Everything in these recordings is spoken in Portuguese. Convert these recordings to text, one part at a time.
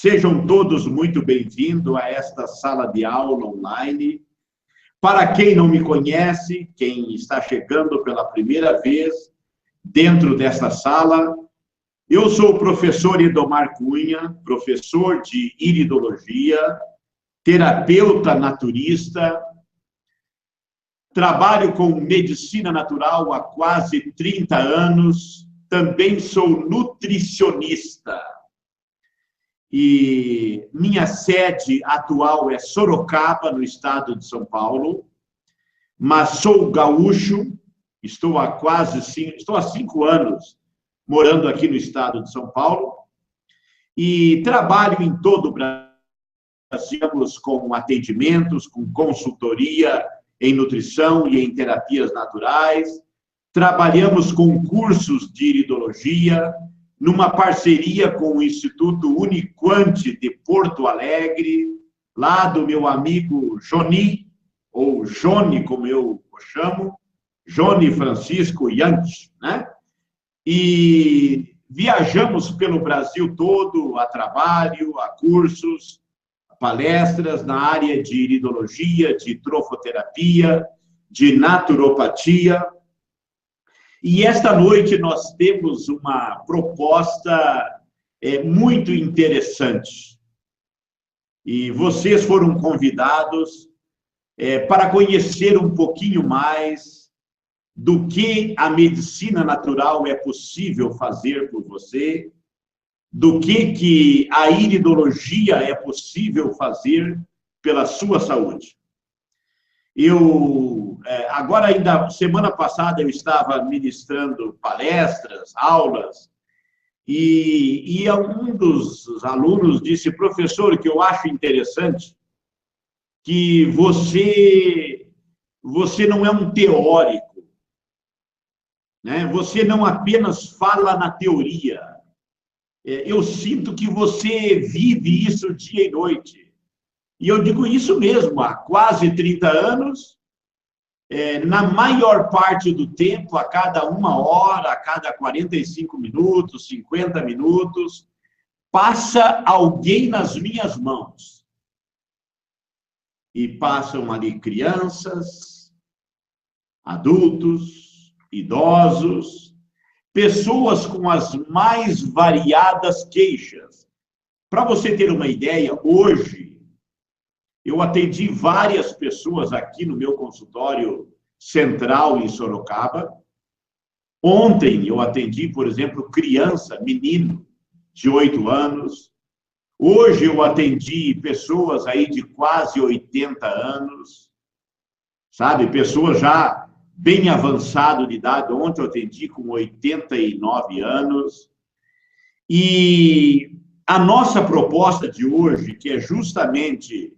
Sejam todos muito bem-vindos a esta sala de aula online. Para quem não me conhece, quem está chegando pela primeira vez dentro desta sala, eu sou o professor Edomar Cunha, professor de iridologia, terapeuta naturista, trabalho com medicina natural há quase 30 anos, também sou nutricionista. E minha sede atual é Sorocaba, no estado de São Paulo, mas sou gaúcho, estou há 5 anos morando aqui no estado de São Paulo e trabalho em todo o Brasil com atendimentos, com consultoria em nutrição e em terapias naturais. Trabalhamos com cursos de iridologia, numa parceria com o Instituto Uniquant de Porto Alegre, lá do meu amigo Joni, ou Joni, como eu o chamo, Joni Francisco Yanch, né? E viajamos pelo Brasil todo a trabalho, a cursos, a palestras na área de iridologia, de trofoterapia, de naturopatia. E esta noite nós temos uma proposta muito interessante. E vocês foram convidados para conhecer um pouquinho mais do que a medicina natural é possível fazer por você, do que a iridologia é possível fazer pela sua saúde. Agora, ainda semana passada, eu estava ministrando palestras, aulas, e um dos alunos disse: professor, que eu acho interessante que você não é um teórico, né? Você não apenas fala na teoria. Eu sinto que você vive isso dia e noite. E eu digo isso mesmo, há quase 30 anos, na maior parte do tempo, a cada 1 hora, a cada 45 minutos, 50 minutos, passa alguém nas minhas mãos. E passam ali crianças, adultos, idosos, pessoas com as mais variadas queixas. Para você ter uma ideia, hoje, eu atendi várias pessoas aqui no meu consultório central em Sorocaba. Ontem eu atendi, por exemplo, criança, menino de 8 anos. Hoje eu atendi pessoas aí de quase 80 anos, sabe? Pessoas já bem avançado de idade. Ontem eu atendi com 89 anos. E a nossa proposta de hoje, que é justamente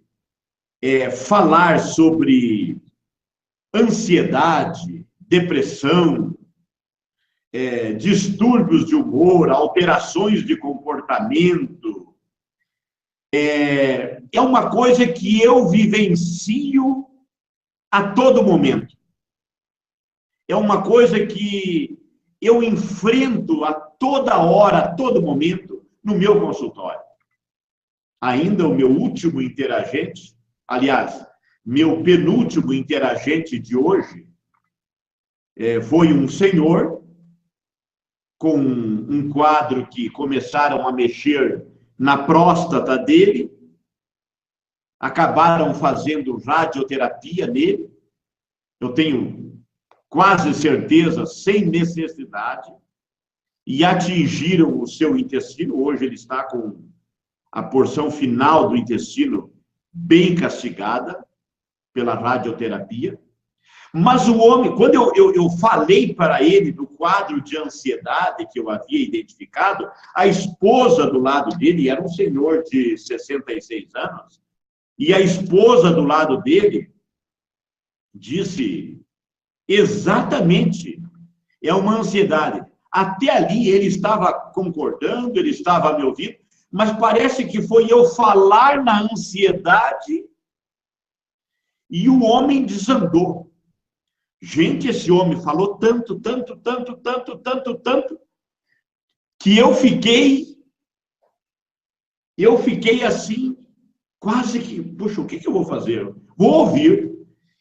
falar sobre ansiedade, depressão, distúrbios de humor, alterações de comportamento, é uma coisa que eu vivencio a todo momento. É uma coisa que eu enfrento a toda hora, a todo momento, no meu consultório. Ainda o meu último interagente, aliás, meu penúltimo interagente de hoje, foi um senhor com um quadro que começaram a mexer na próstata dele, acabaram fazendo radioterapia nele, eu tenho quase certeza, sem necessidade, e atingiram o seu intestino. Hoje ele está com a porção final do intestino bem castigada pela radioterapia. Mas o homem, quando eu falei para ele do quadro de ansiedade que eu havia identificado, a esposa do lado dele era um senhor de 66 anos, e a esposa do lado dele disse: exatamente, é uma ansiedade. Até ali ele estava concordando, ele estava me ouvindo, mas parece que foi eu falar na ansiedade e o homem desandou. Gente, esse homem falou tanto, que eu fiquei Eu fiquei assim, quase que, puxa, o que eu vou fazer? Vou ouvir.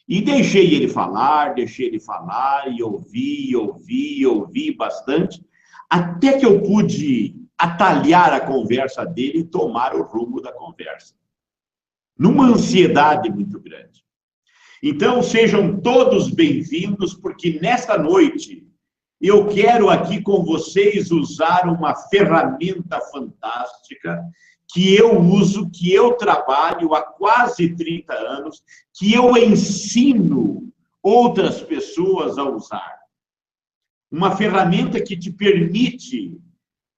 E deixei ele falar, e ouvi bastante, até que eu pude atalhar a conversa dele e tomar o rumo da conversa, numa ansiedade muito grande. Então, sejam todos bem-vindos, porque nesta noite eu quero aqui com vocês usar uma ferramenta fantástica que eu uso, que eu trabalho há quase 30 anos, que eu ensino outras pessoas a usar. Uma ferramenta que te permite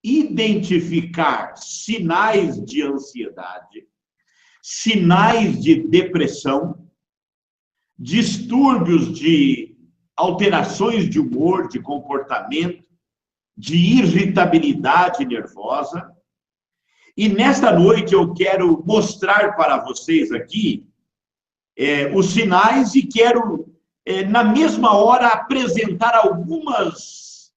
identificar sinais de ansiedade, sinais de depressão, distúrbios de alterações de humor, de comportamento, de irritabilidade nervosa. E nesta noite eu quero mostrar para vocês aqui os sinais e quero, na mesma hora, apresentar algumas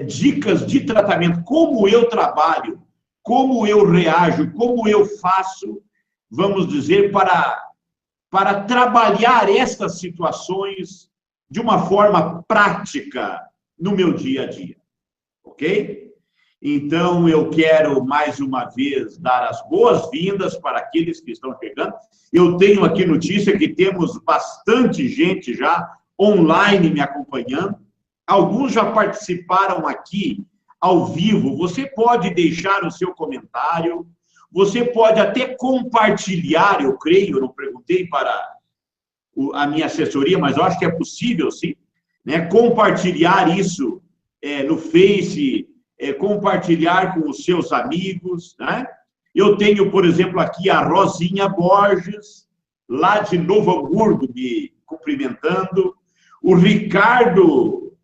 dicas de tratamento, como eu trabalho, como eu reajo, como eu faço, vamos dizer, para trabalhar estas situações de uma forma prática no meu dia a dia, ok? Então, eu quero, mais uma vez, dar as boas-vindas para aqueles que estão chegando. Eu tenho aqui notícia que temos bastante gente já online me acompanhando. Alguns já participaram aqui ao vivo. Você pode deixar o seu comentário, você pode até compartilhar, eu creio, eu não perguntei para a minha assessoria, mas eu acho que é possível, sim, né? Compartilhar isso no Face, compartilhar com os seus amigos, né? Eu tenho, por exemplo, aqui a Rosinha Borges, lá de Novo Hamburgo, me cumprimentando, o Ricardo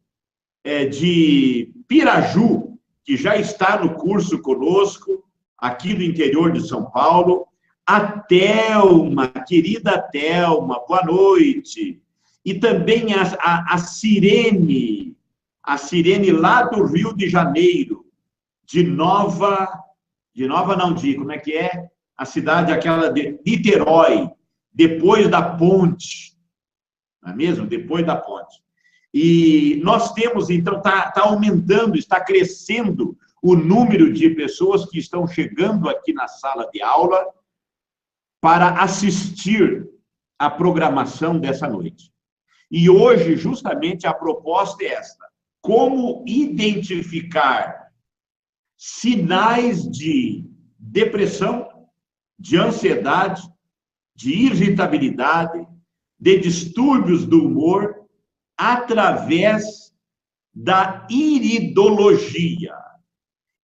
de Piraju, que já está no curso conosco, aqui do interior de São Paulo, a Thelma, querida Thelma, boa noite, e também a Sirene lá do Rio de Janeiro, como é que é? A cidade aquela de Niterói, depois da ponte, não é mesmo? Depois da ponte. E nós temos, então, está aumentando, está crescendo o número de pessoas que estão chegando aqui na sala de aula para assistir à programação dessa noite. E hoje, justamente, a proposta é esta: como identificar sinais de depressão, de ansiedade, de irritabilidade, de distúrbios do humor, através da iridologia.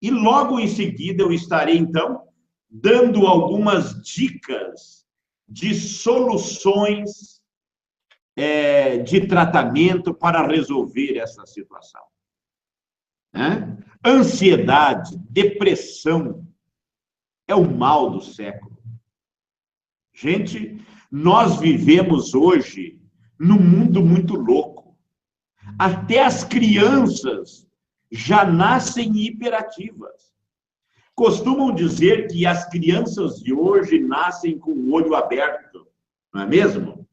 E logo em seguida eu estarei, então, dando algumas dicas de soluções de tratamento para resolver essa situação. Ansiedade, depressão, é o mal do século. Gente, nós vivemos hoje num mundo muito louco. Até as crianças já nascem hiperativas. Costumam dizer que as crianças de hoje nascem com o olho aberto, não é mesmo?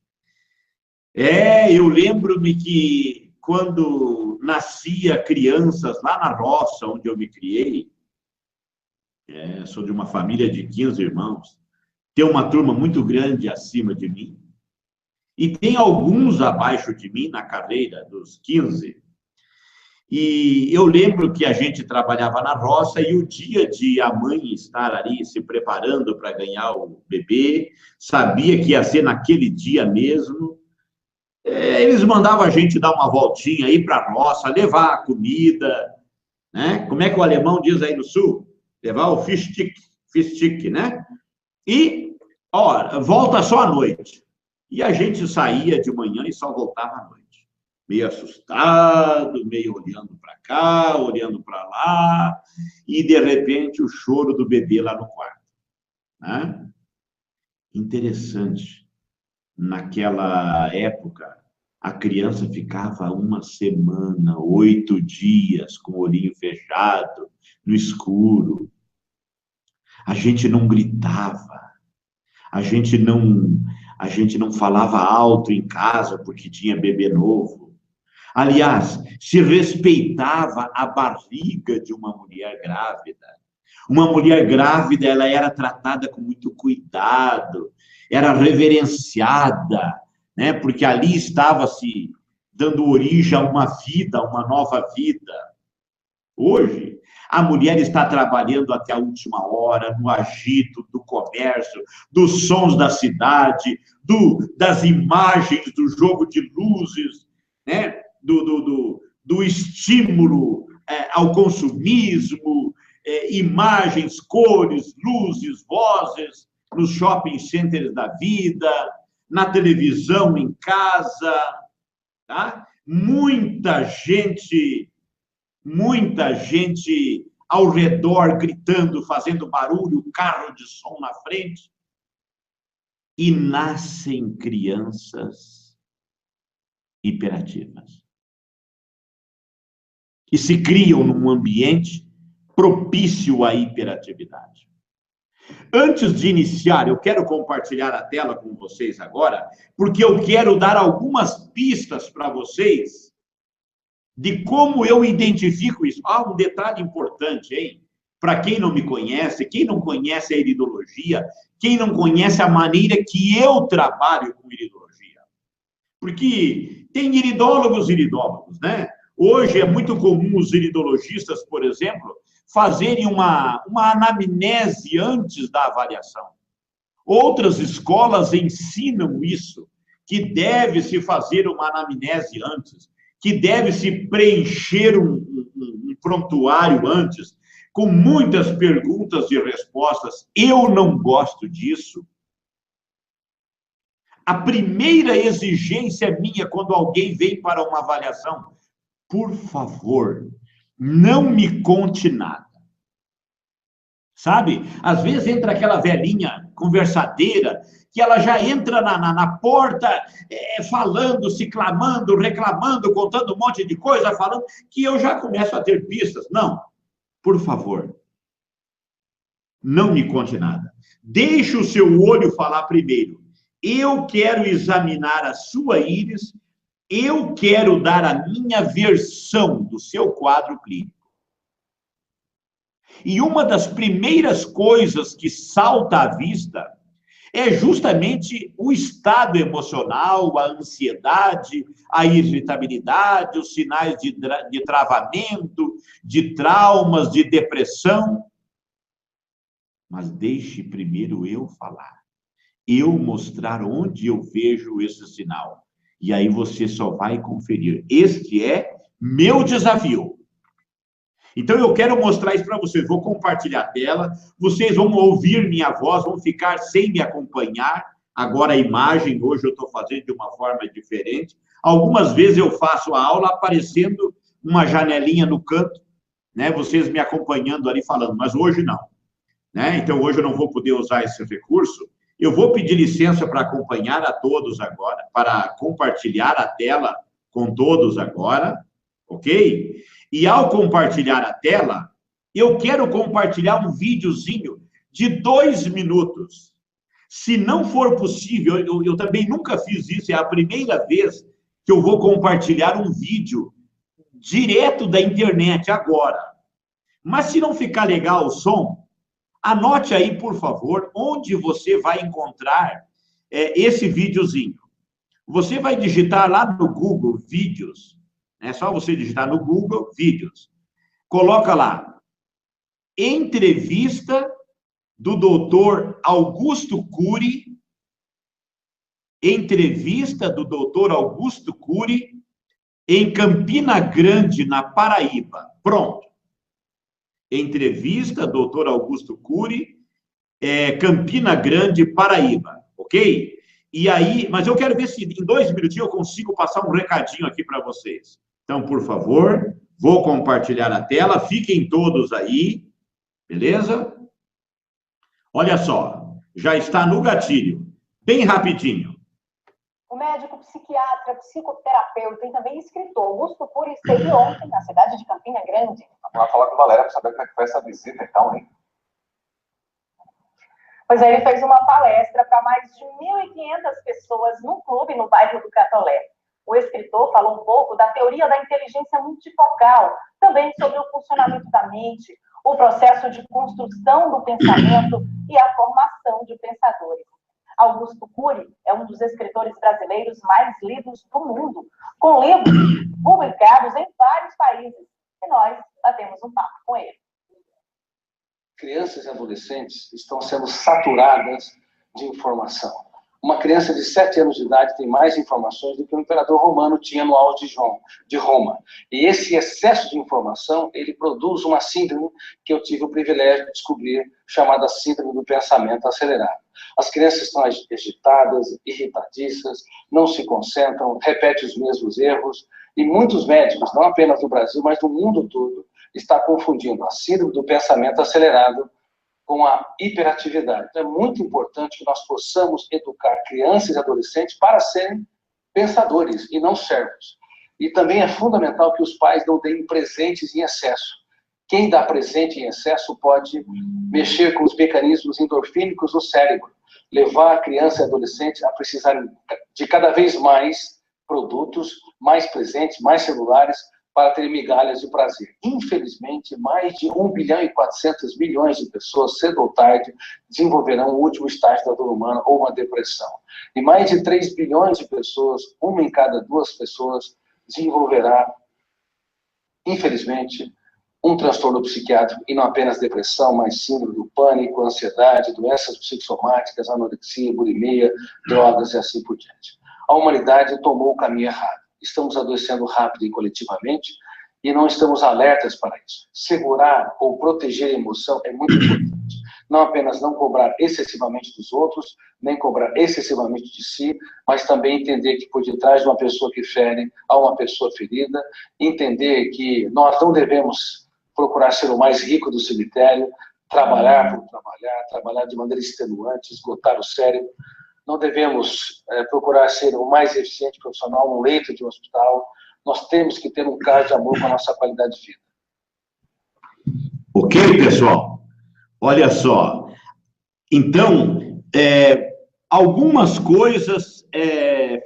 Eu lembro-me que quando nascia crianças lá na roça, onde eu me criei, sou de uma família de 15 irmãos, tem uma turma muito grande acima de mim, e tem alguns abaixo de mim na carreira dos 15. E eu lembro que a gente trabalhava na roça e o dia de a mãe estar ali se preparando para ganhar o bebê, sabia que ia ser naquele dia mesmo, eles mandavam a gente dar uma voltinha, ir para a roça, levar a comida, né? Como é que o alemão diz aí no sul? Levar o fish stick, né? E, volta só à noite. E a gente saía de manhã e só voltava à noite. Meio assustado, meio olhando para cá, olhando para lá, e, de repente, o choro do bebê lá no quarto. Né? Interessante. Naquela época, a criança ficava uma semana, 8 dias, com o olhinho fechado, no escuro. A gente não gritava, a gente não falava alto em casa porque tinha bebê novo. Aliás, se respeitava a barriga de uma mulher grávida. Uma mulher grávida, ela era tratada com muito cuidado, era reverenciada, né? Porque ali estava se dando origem a uma vida, uma nova vida. Hoje, a mulher está trabalhando até a última hora, no agito do comércio, dos sons da cidade, das imagens do jogo de luzes, né? do estímulo ao consumismo, imagens, cores, luzes, vozes, nos shopping centers da vida, na televisão, em casa, tá? Muita gente ao redor gritando, fazendo barulho, carro de som na frente. E nascem crianças hiperativas. E se criam num ambiente propício à hiperatividade. Antes de iniciar, eu quero compartilhar a tela com vocês agora, porque eu quero dar algumas pistas para vocês de como eu identifico isso. Ah, um detalhe importante, hein? Para quem não me conhece, quem não conhece a iridologia, quem não conhece a maneira que eu trabalho com iridologia. Porque tem iridólogos, né? Hoje é muito comum os iridologistas, por exemplo, fazerem uma anamnese antes da avaliação. Outras escolas ensinam isso, que deve-se fazer uma anamnese antes, que deve-se preencher um prontuário antes, com muitas perguntas e respostas. Eu não gosto disso. A primeira exigência minha quando alguém vem para uma avaliação, por favor, não me conte nada. Sabe? Às vezes entra aquela velhinha conversadeira, que ela já entra na porta falando, se clamando, reclamando, contando um monte de coisa, falando, que eu já começo a ter pistas. Não, por favor, não me conte nada. Deixe o seu olho falar primeiro. Eu quero examinar a sua íris, eu quero dar a minha versão do seu quadro clínico. E uma das primeiras coisas que salta à vista é justamente o estado emocional, a ansiedade, a irritabilidade, os sinais de travamento, de traumas, de depressão. Mas deixe primeiro eu falar, eu mostrar onde eu vejo esse sinal. E aí você só vai conferir. Este é meu desafio. Então, eu quero mostrar isso para vocês. Vou compartilhar a tela. Vocês vão ouvir minha voz, vão ficar sem me acompanhar. Agora, a imagem, hoje eu estou fazendo de uma forma diferente. Algumas vezes eu faço a aula aparecendo uma janelinha no canto, né? Vocês me acompanhando ali falando, mas hoje não. Né? Então, hoje eu não vou poder usar esse recurso. Eu vou pedir licença para acompanhar a todos agora, para compartilhar a tela com todos agora, ok? E ao compartilhar a tela, eu quero compartilhar um videozinho de 2 minutos. Se não for possível, eu também nunca fiz isso, é a primeira vez que eu vou compartilhar um vídeo direto da internet agora. Mas se não ficar legal o som, anote aí, por favor, onde você vai encontrar esse videozinho. Você vai digitar lá no Google Vídeos, é só você digitar no Google Vídeos. Coloca lá, entrevista do doutor Augusto Cury, entrevista do doutor Augusto Cury em Campina Grande, na Paraíba. Pronto. Entrevista, doutor Augusto Cury, Campina Grande, Paraíba, ok? E aí, mas eu quero ver se em 2 minutinhos eu consigo passar um recadinho aqui para vocês. Então, por favor, vou compartilhar a tela, fiquem todos aí, beleza? Olha só, já está no gatilho, bem rapidinho. O médico psiquiatra, psicoterapeuta e também escritor Augusto Cury esteve ontem na cidade de Campina Grande. Vamos lá falar com a Valéria para saber como é que foi essa visita e tal, hein? Pois aí ele fez uma palestra para mais de 1.500 pessoas num clube no bairro do Catolé. O escritor falou um pouco da teoria da inteligência multifocal, também sobre o funcionamento da mente, o processo de construção do pensamento e a formação de pensadores. Augusto Cury é um dos escritores brasileiros mais lidos do mundo, com livros publicados em vários países. E nós batemos um papo com ele. Crianças e adolescentes estão sendo saturadas de informação. Uma criança de 7 anos de idade tem mais informações do que o imperador romano tinha no auge de Roma. E esse excesso de informação, ele produz uma síndrome que eu tive o privilégio de descobrir, chamada síndrome do pensamento acelerado. As crianças estão agitadas, irritadiças, não se concentram, repetem os mesmos erros, e muitos médicos, não apenas no Brasil, mas no mundo todo, estão confundindo a síndrome do pensamento acelerado com a hiperatividade. Então, é muito importante que nós possamos educar crianças e adolescentes para serem pensadores e não servos. E também é fundamental que os pais não deem presentes em excesso. Quem dá presente em excesso pode mexer com os mecanismos endorfínicos do cérebro, levar a criança e adolescente a precisar de cada vez mais produtos, mais presentes, mais celulares, para ter migalhas de prazer. Infelizmente, mais de 1 bilhão e 400 milhões de pessoas, cedo ou tarde, desenvolverão o último estágio da dor humana ou uma depressão. E mais de 3 bilhões de pessoas, 1 em cada 2 pessoas, desenvolverá, infelizmente, um transtorno psiquiátrico, e não apenas depressão, mas síndrome do pânico, ansiedade, doenças psicossomáticas, anorexia, bulimia, drogas e assim por diante. A humanidade tomou o caminho errado. Estamos adoecendo rápido e coletivamente e não estamos alertas para isso. Segurar ou proteger a emoção é muito importante. Não apenas não cobrar excessivamente dos outros, nem cobrar excessivamente de si, mas também entender que por detrás de uma pessoa que fere, há uma pessoa ferida, entender que nós não devemos procurar ser o mais rico do cemitério, trabalhar por trabalhar de maneira extenuante, esgotar o cérebro. Não devemos procurar ser o mais eficiente profissional no leito de um hospital. Nós temos que ter um caso de amor com a nossa qualidade de vida. Ok, pessoal? Olha só. Então, algumas coisas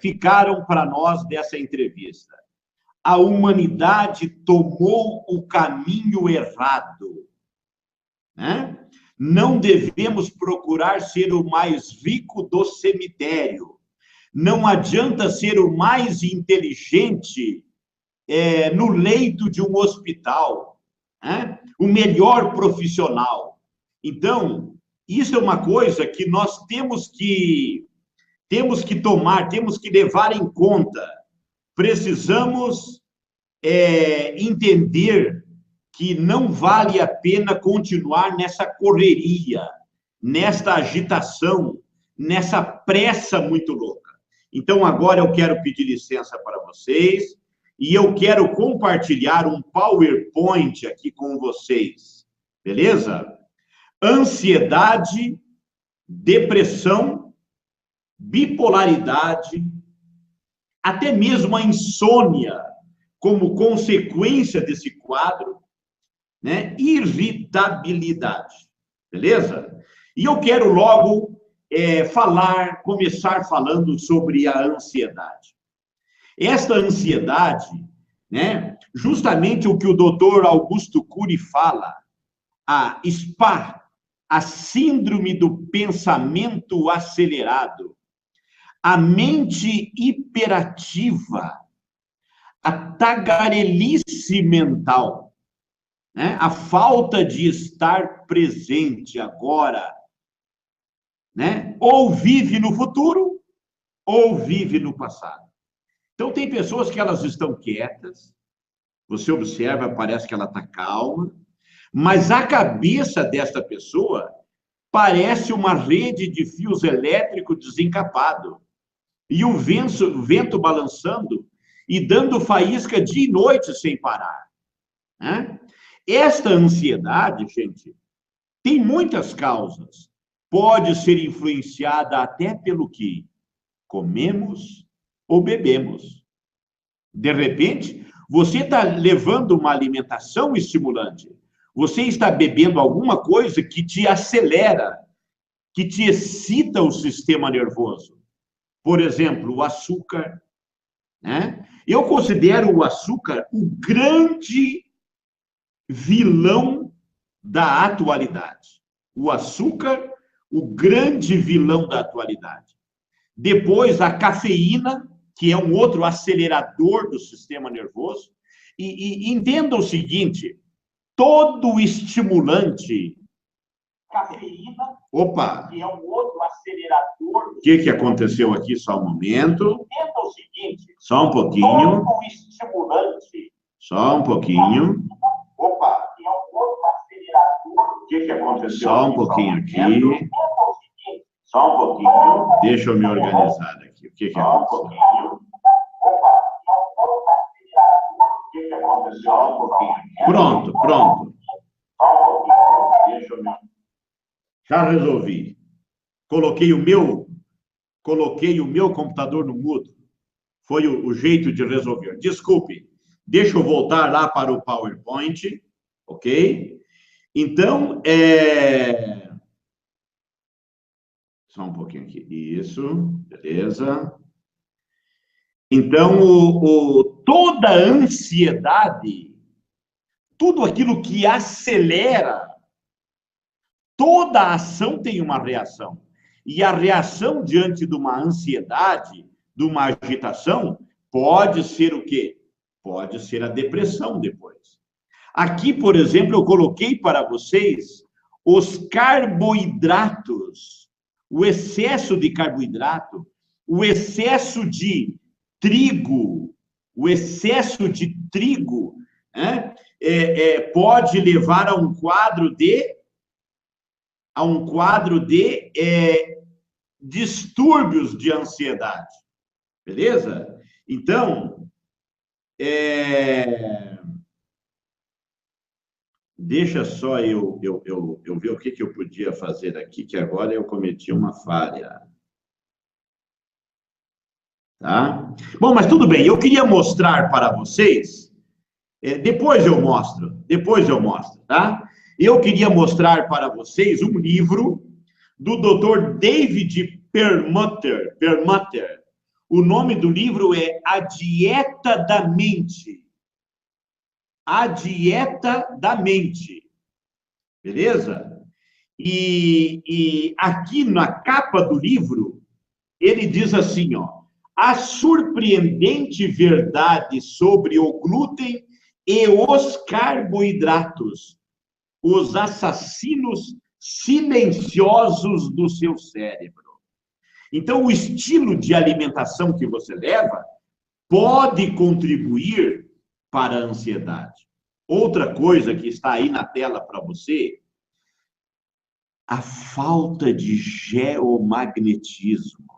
ficaram para nós dessa entrevista. A humanidade tomou o caminho errado, né? Não devemos procurar ser o mais rico do cemitério. Não adianta ser o mais inteligente no leito de um hospital, né? O melhor profissional. Então, isso é uma coisa que nós temos que tomar, temos que levar em conta. Precisamos entender que não vale a pena continuar nessa correria, nesta agitação, nessa pressa muito louca. Então, agora eu quero pedir licença para vocês e eu quero compartilhar um PowerPoint aqui com vocês, beleza? Ansiedade, depressão, bipolaridade, até mesmo a insônia como consequência desse quadro, né? Irritabilidade, beleza? E eu quero logo começar falando sobre a ansiedade. Esta ansiedade, né? Justamente o que o doutor Augusto Cury fala, a SPA, a síndrome do pensamento acelerado, a mente hiperativa, a tagarelice mental, né? A falta de estar presente agora, né? Ou vive no futuro, ou vive no passado. Então, tem pessoas que elas estão quietas, você observa, parece que ela está calma, mas a cabeça desta pessoa parece uma rede de fios elétricos desencapado, e o vento balançando e dando faísca dia e noite sem parar, né? Esta ansiedade, gente, tem muitas causas. Pode ser influenciada até pelo que comemos ou bebemos. De repente, você está levando uma alimentação estimulante. Você está bebendo alguma coisa que te acelera. que te excita o sistema nervoso. Por exemplo, o açúcar, né? Eu considero o açúcar o grande vilão da atualidade. O açúcar, o grande vilão da atualidade. Depois, a cafeína, que é um outro acelerador do sistema nervoso. E entenda o seguinte, todo estimulante... Cafeína, opa, que é um outro acelerador... O que aconteceu aqui? Só um momento. Entenda o seguinte... Só um pouquinho. Todo estimulante... Só um pouquinho. Opa, que é um outro acelerador... O que aconteceu? Só um pouquinho aqui. Só um pouquinho. Deixa eu me organizar aqui. O que aconteceu? Só um pouquinho. Pronto. Deixa eu me... Já resolvi. Coloquei o meu computador no mudo. Foi o jeito de resolver. Desculpe. Deixa eu voltar lá para o PowerPoint. Ok? Então, só um pouquinho aqui. Isso. Beleza. Então, toda ansiedade, tudo aquilo que acelera, toda ação tem uma reação. E a reação diante de uma ansiedade, de uma agitação, pode ser o quê? Pode ser a depressão depois. Aqui, por exemplo, eu coloquei para vocês os carboidratos, o excesso de carboidrato, o excesso de trigo, né, pode levar a um quadro de distúrbios de ansiedade, beleza? Então, deixa só eu ver o que eu podia fazer aqui, que agora eu cometi uma falha. Tá? Bom, mas tudo bem, eu queria mostrar para vocês, depois eu mostro, tá? Eu queria mostrar para vocês um livro do Dr. David Perlmutter. O nome do livro é A Dieta da Mente. A Dieta da Mente. Beleza? E aqui na capa do livro, ele diz assim, ó, a surpreendente verdade sobre o glúten e os carboidratos, os assassinos silenciosos do seu cérebro. Então, o estilo de alimentação que você leva pode contribuir para a ansiedade. Outra coisa que está aí na tela para você, a falta de geomagnetismo.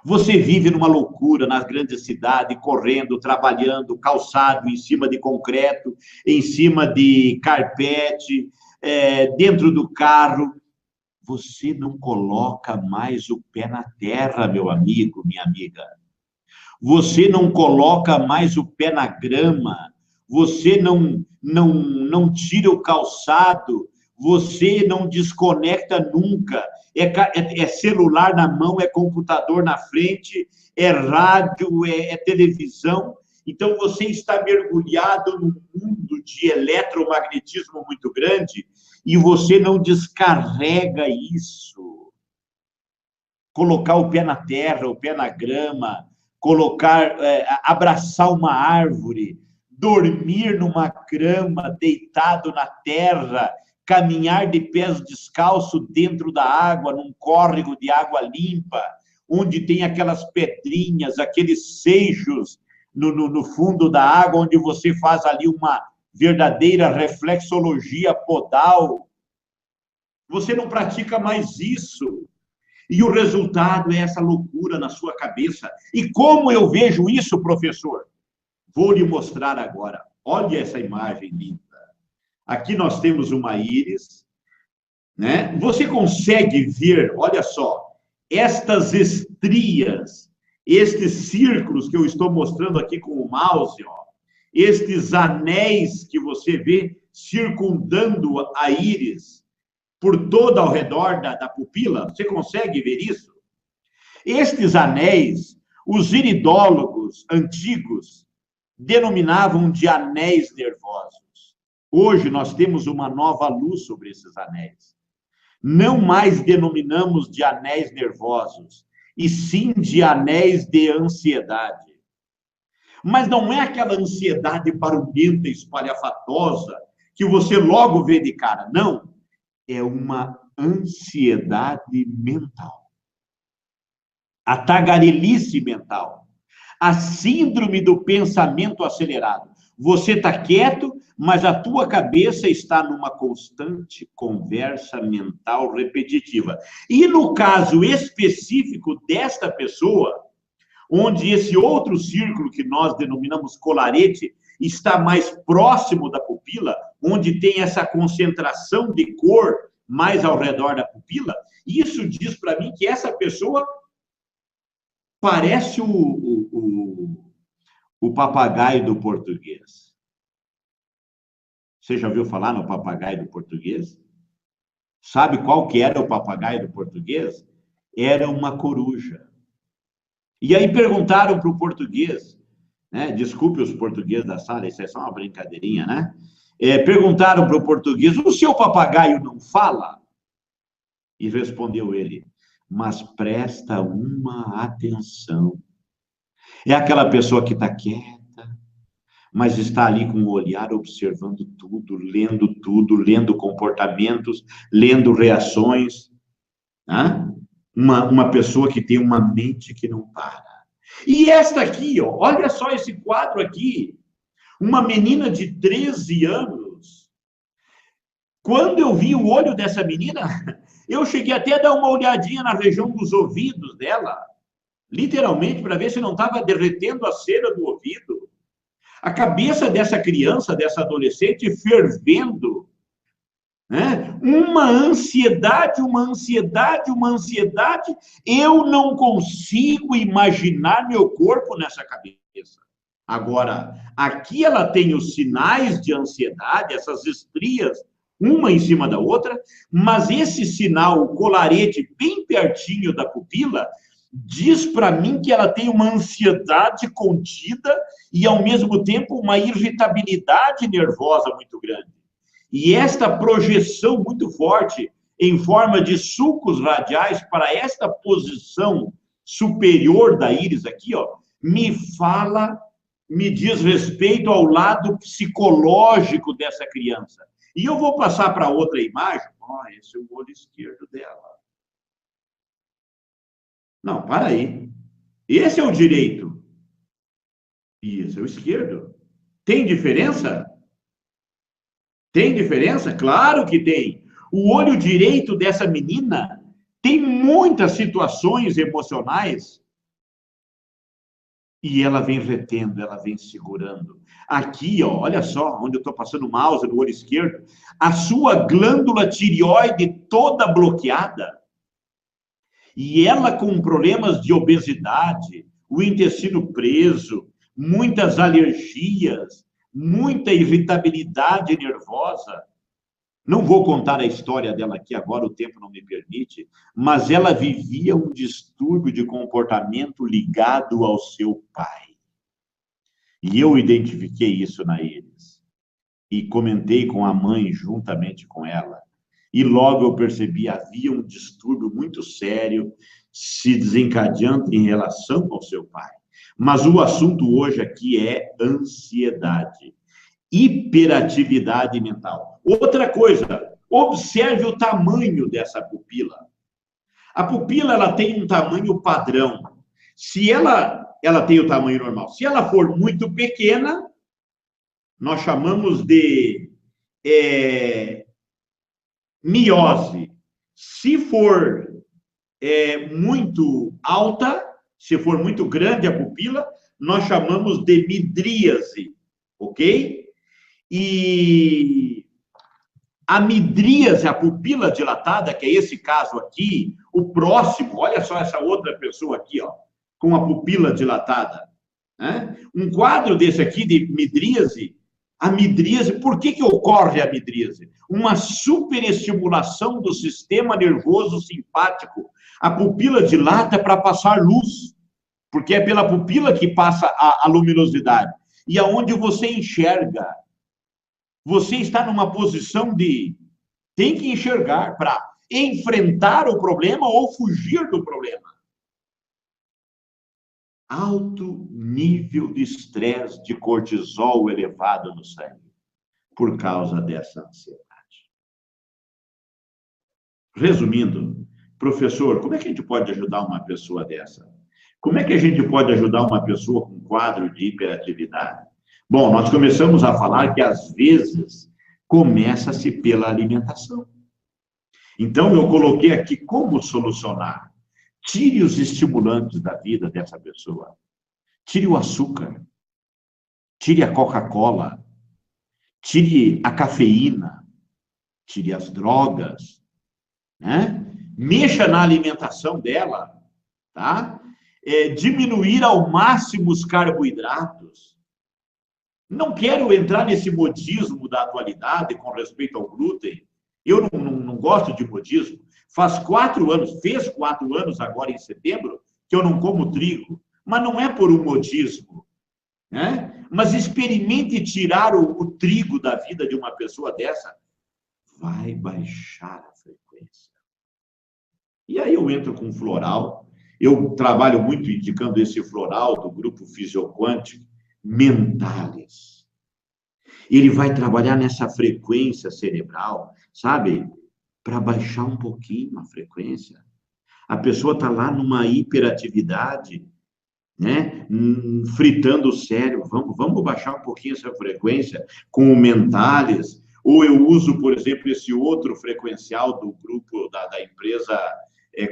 Você vive numa loucura nas grandes cidades, correndo, trabalhando, calçado, em cima de concreto, em cima de carpete, dentro do carro. Você não coloca mais o pé na terra, meu amigo, minha amiga. Você não coloca mais o pé na grama. Você não tira o calçado. Você não desconecta nunca. É celular na mão, é computador na frente, é rádio, é televisão. Então, você está mergulhado num mundo de eletromagnetismo muito grande e você não descarrega isso. Colocar o pé na terra, o pé na grama, abraçar uma árvore, dormir numa cama, deitado na terra, caminhar de pés descalços dentro da água, num córrego de água limpa, onde tem aquelas pedrinhas, aqueles seixos no fundo da água, onde você faz ali uma verdadeira reflexologia podal. Você não pratica mais isso. E o resultado é essa loucura na sua cabeça. E como eu vejo isso, professor? Vou lhe mostrar agora. Olha essa imagem linda. Aqui nós temos uma íris, né? Você consegue ver, olha só, estas estrias, estes círculos que eu estou mostrando aqui com o mouse, ó, estes anéis que você vê circundando a íris, por todo ao redor da pupila. Você consegue ver isso? Estes anéis, os iridólogos antigos denominavam de anéis nervosos. Hoje nós temos uma nova luz sobre esses anéis. Não mais denominamos de anéis nervosos, e sim de anéis de ansiedade. Mas não é aquela ansiedade barulhenta, espalhafatosa, que você logo vê de cara. Não, é uma ansiedade mental. A tagarelice mental. A síndrome do pensamento acelerado. Você está quieto, mas a tua cabeça está numa constante conversa mental repetitiva. E no caso específico desta pessoa, onde esse outro círculo que nós denominamos colarete está mais próximo da pupila, onde tem essa concentração de cor mais ao redor da pupila, isso diz para mim que essa pessoa parece o papagaio do português. Você já ouviu falar no papagaio do português? Sabe qual que era o papagaio do português? Era uma coruja. E aí perguntaram para o português, né? Desculpe os portugueses da sala, isso é só uma brincadeirinha, né? Perguntaram para o português, o seu papagaio não fala? E respondeu ele, mas presta uma atenção. É aquela pessoa que está quieta, mas está ali com o olhar observando tudo, lendo comportamentos, lendo reações. Né? Uma pessoa que tem uma mente que não para. E esta aqui, ó, olha só esse quadro aqui. Uma menina de 13 anos. Quando eu vi o olho dessa menina, eu cheguei até a dar uma olhadinha na região dos ouvidos dela, literalmente, para ver se não estava derretendo a cera do ouvido. A cabeça dessa criança, dessa adolescente, fervendo. Né? Uma ansiedade. Eu não consigo imaginar meu corpo nessa cabeça. Agora, aqui ela tem os sinais de ansiedade, essas estrias, uma em cima da outra, mas esse sinal, o colarete bem pertinho da pupila, diz para mim que ela tem uma ansiedade contida e, ao mesmo tempo, uma irritabilidade nervosa muito grande. E esta projeção muito forte, em forma de sulcos radiais para esta posição superior da íris aqui, ó, me diz respeito ao lado psicológico dessa criança. E eu vou passar para outra imagem. Esse é o olho esquerdo dela. Não, para aí. Esse é o direito. E esse é o esquerdo. Tem diferença? Tem diferença? Claro que tem. O olho direito dessa menina tem muitas situações emocionais e ela vem retendo, ela vem segurando. Aqui, ó, olha só, onde eu estou passando o mouse no olho esquerdo, a sua glândula tireoide toda bloqueada. E ela com problemas de obesidade, o intestino preso, muitas alergias, muita irritabilidade nervosa. Não vou contar a história dela aqui agora, o tempo não me permite, mas ela vivia um distúrbio de comportamento ligado ao seu pai. E eu identifiquei isso na Iris. E comentei com a mãe juntamente com ela. E logo eu percebi, havia um distúrbio muito sério se desencadeando em relação ao seu pai. Mas o assunto hoje aqui é ansiedade, hiperatividade mental. Outra coisa, observe o tamanho dessa pupila. A pupila, ela tem um tamanho padrão. Se ela tem o tamanho normal. Se ela for muito pequena, nós chamamos de miose. Se for muito alta, se for muito grande a pupila, nós chamamos de midríase, ok? E a midríase, a pupila dilatada, que é esse caso aqui, o próximo, olha só essa outra pessoa aqui, ó, com a pupila dilatada. Né? Um quadro desse aqui de midríase, A midríase, por que ocorre a midríase? Uma superestimulação do sistema nervoso simpático. A pupila dilata para passar luz, porque é pela pupila que passa a luminosidade. E aonde você enxerga, você está numa posição de tem que enxergar para enfrentar o problema ou fugir do problema. Alto nível de estresse, de cortisol elevado no sangue, por causa dessa ansiedade. Resumindo, professor, como é que a gente pode ajudar uma pessoa dessa? Como é que a gente pode ajudar uma pessoa com quadro de hiperatividade? Bom, nós começamos a falar que, às vezes, começa-se pela alimentação. Então, eu coloquei aqui como solucionar. Tire os estimulantes da vida dessa pessoa. Tire o açúcar. Tire a Coca-Cola. Tire a cafeína. Tire as drogas. Né? Mexa na alimentação dela. Tá? Diminuir ao máximo os carboidratos. Não quero entrar nesse modismo da atualidade com respeito ao glúten. Eu não gosto de modismo. Fez 4 anos agora em setembro, que eu não como trigo. Mas não é por um modismo. Né? Mas experimente tirar o trigo da vida de uma pessoa dessa. Vai baixar a frequência. E aí eu entro com floral. Eu trabalho muito indicando esse floral do grupo Fisioquântico, Mentales. Ele vai trabalhar nessa frequência cerebral, sabe? Para baixar um pouquinho a frequência. A pessoa está lá numa hiperatividade, né? Fritando o cérebro. Vamos baixar um pouquinho essa frequência com o Mentales. Ou eu uso, por exemplo, esse outro frequencial do grupo da empresa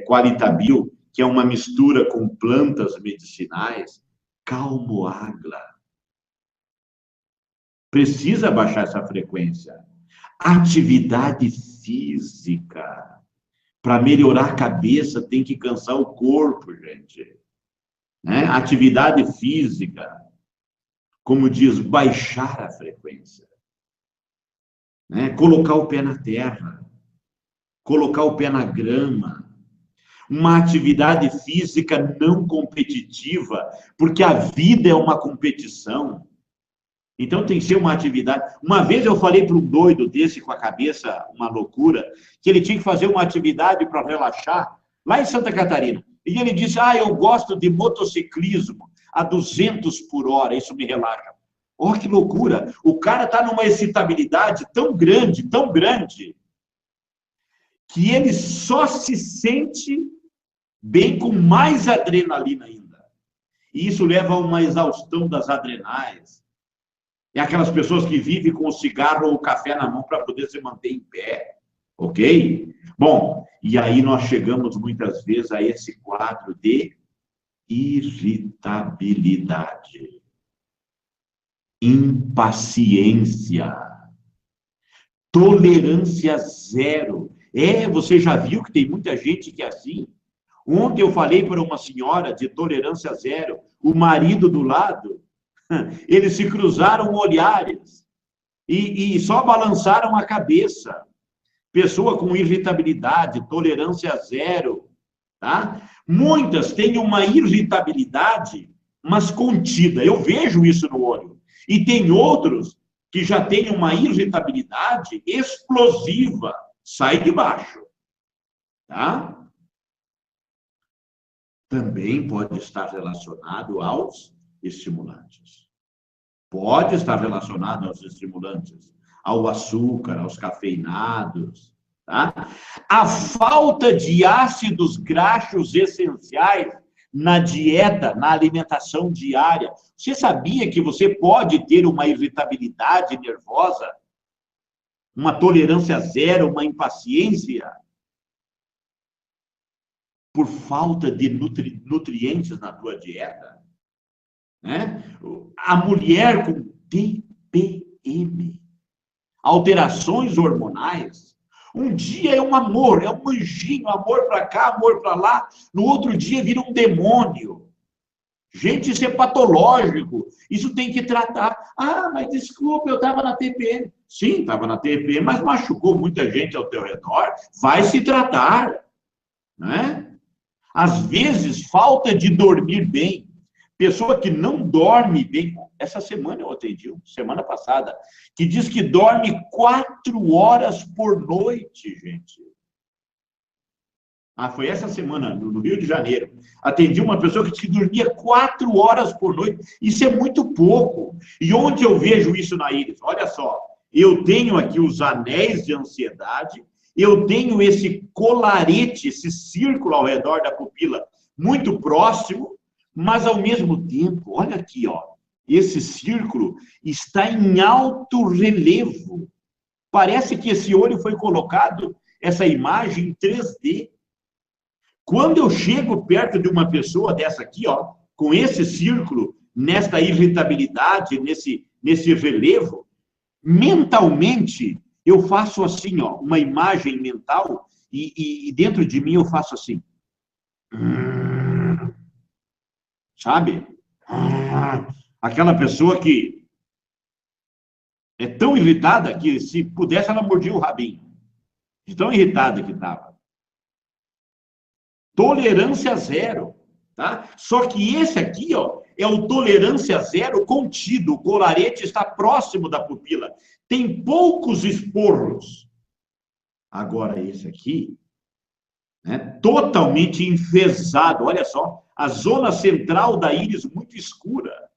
Qualitabil, que é uma mistura com plantas medicinais, Calmoagla. Precisa baixar essa frequência. Atividade física. Para melhorar a cabeça, tem que cansar o corpo, gente. Né? Atividade física, como diz, baixar a frequência. Né? Colocar o pé na terra. Colocar o pé na grama. Uma atividade física não competitiva, porque a vida é uma competição. Então, tem que ser uma atividade. Uma vez eu falei para um doido desse com a cabeça, uma loucura, que ele tinha que fazer uma atividade para relaxar, lá em Santa Catarina. E ele disse, eu gosto de motociclismo a 200 por hora, isso me relaxa. Oh, que loucura! O cara está numa excitabilidade tão grande, que ele só se sente bem com mais adrenalina ainda. E isso leva a uma exaustão das adrenais. É aquelas pessoas que vivem com o cigarro ou o café na mão para poder se manter em pé. Ok? Bom, e aí nós chegamos muitas vezes a esse quadro de irritabilidade, impaciência, tolerância zero. Você já viu que tem muita gente que é assim? Ontem eu falei para uma senhora de tolerância zero, o marido do lado, eles se cruzaram olhares e só balançaram a cabeça. Pessoa com irritabilidade, tolerância zero, tá? Muitas têm uma irritabilidade, mas contida. Eu vejo isso no olho. E tem outros que já têm uma irritabilidade explosiva. Sai de baixo, tá? Também pode estar relacionado aos estimulantes. Pode estar relacionado aos estimulantes, ao açúcar, aos cafeinados, tá? A falta de ácidos graxos essenciais na dieta, na alimentação diária. Você sabia que você pode ter uma irritabilidade nervosa? Uma tolerância zero, uma impaciência? Por falta de nutrientes na tua dieta. Né? A mulher com TPM, alterações hormonais, um dia é um amor, é um anjinho, amor para cá, amor para lá, no outro dia vira um demônio. Gente, isso é patológico. Isso tem que tratar. Ah, mas desculpa, eu estava na TPM. Sim, estava na TPM, mas machucou muita gente ao teu redor. Vai se tratar, né? Às vezes, falta de dormir bem. Pessoa que não dorme bem. Essa semana eu atendi, semana passada, que diz que dorme 4 horas por noite, gente. Ah, foi essa semana, no Rio de Janeiro. Atendi uma pessoa que disse que dormia 4 horas por noite. Isso é muito pouco. E onde eu vejo isso na Íris? Olha só, eu tenho aqui os anéis de ansiedade, eu tenho esse colarete, esse círculo ao redor da pupila, muito próximo, mas ao mesmo tempo, olha aqui, ó, esse círculo está em alto relevo. Parece que esse olho foi colocado, essa imagem em 3D. Quando eu chego perto de uma pessoa dessa aqui, ó, com esse círculo, nesta irritabilidade, nesse relevo, mentalmente, eu faço assim, ó, uma imagem mental, e dentro de mim eu faço assim. Sabe? Aquela pessoa que é tão irritada que, se pudesse, ela mordia o rabinho. De tão irritada que estava. Tolerância zero, tá? Só que esse aqui, ó, é o tolerância zero contido. O colarete está próximo da pupila. Tem poucos esporros. Agora, esse aqui, né, totalmente enfesado. Olha só, a zona central da íris muito escura.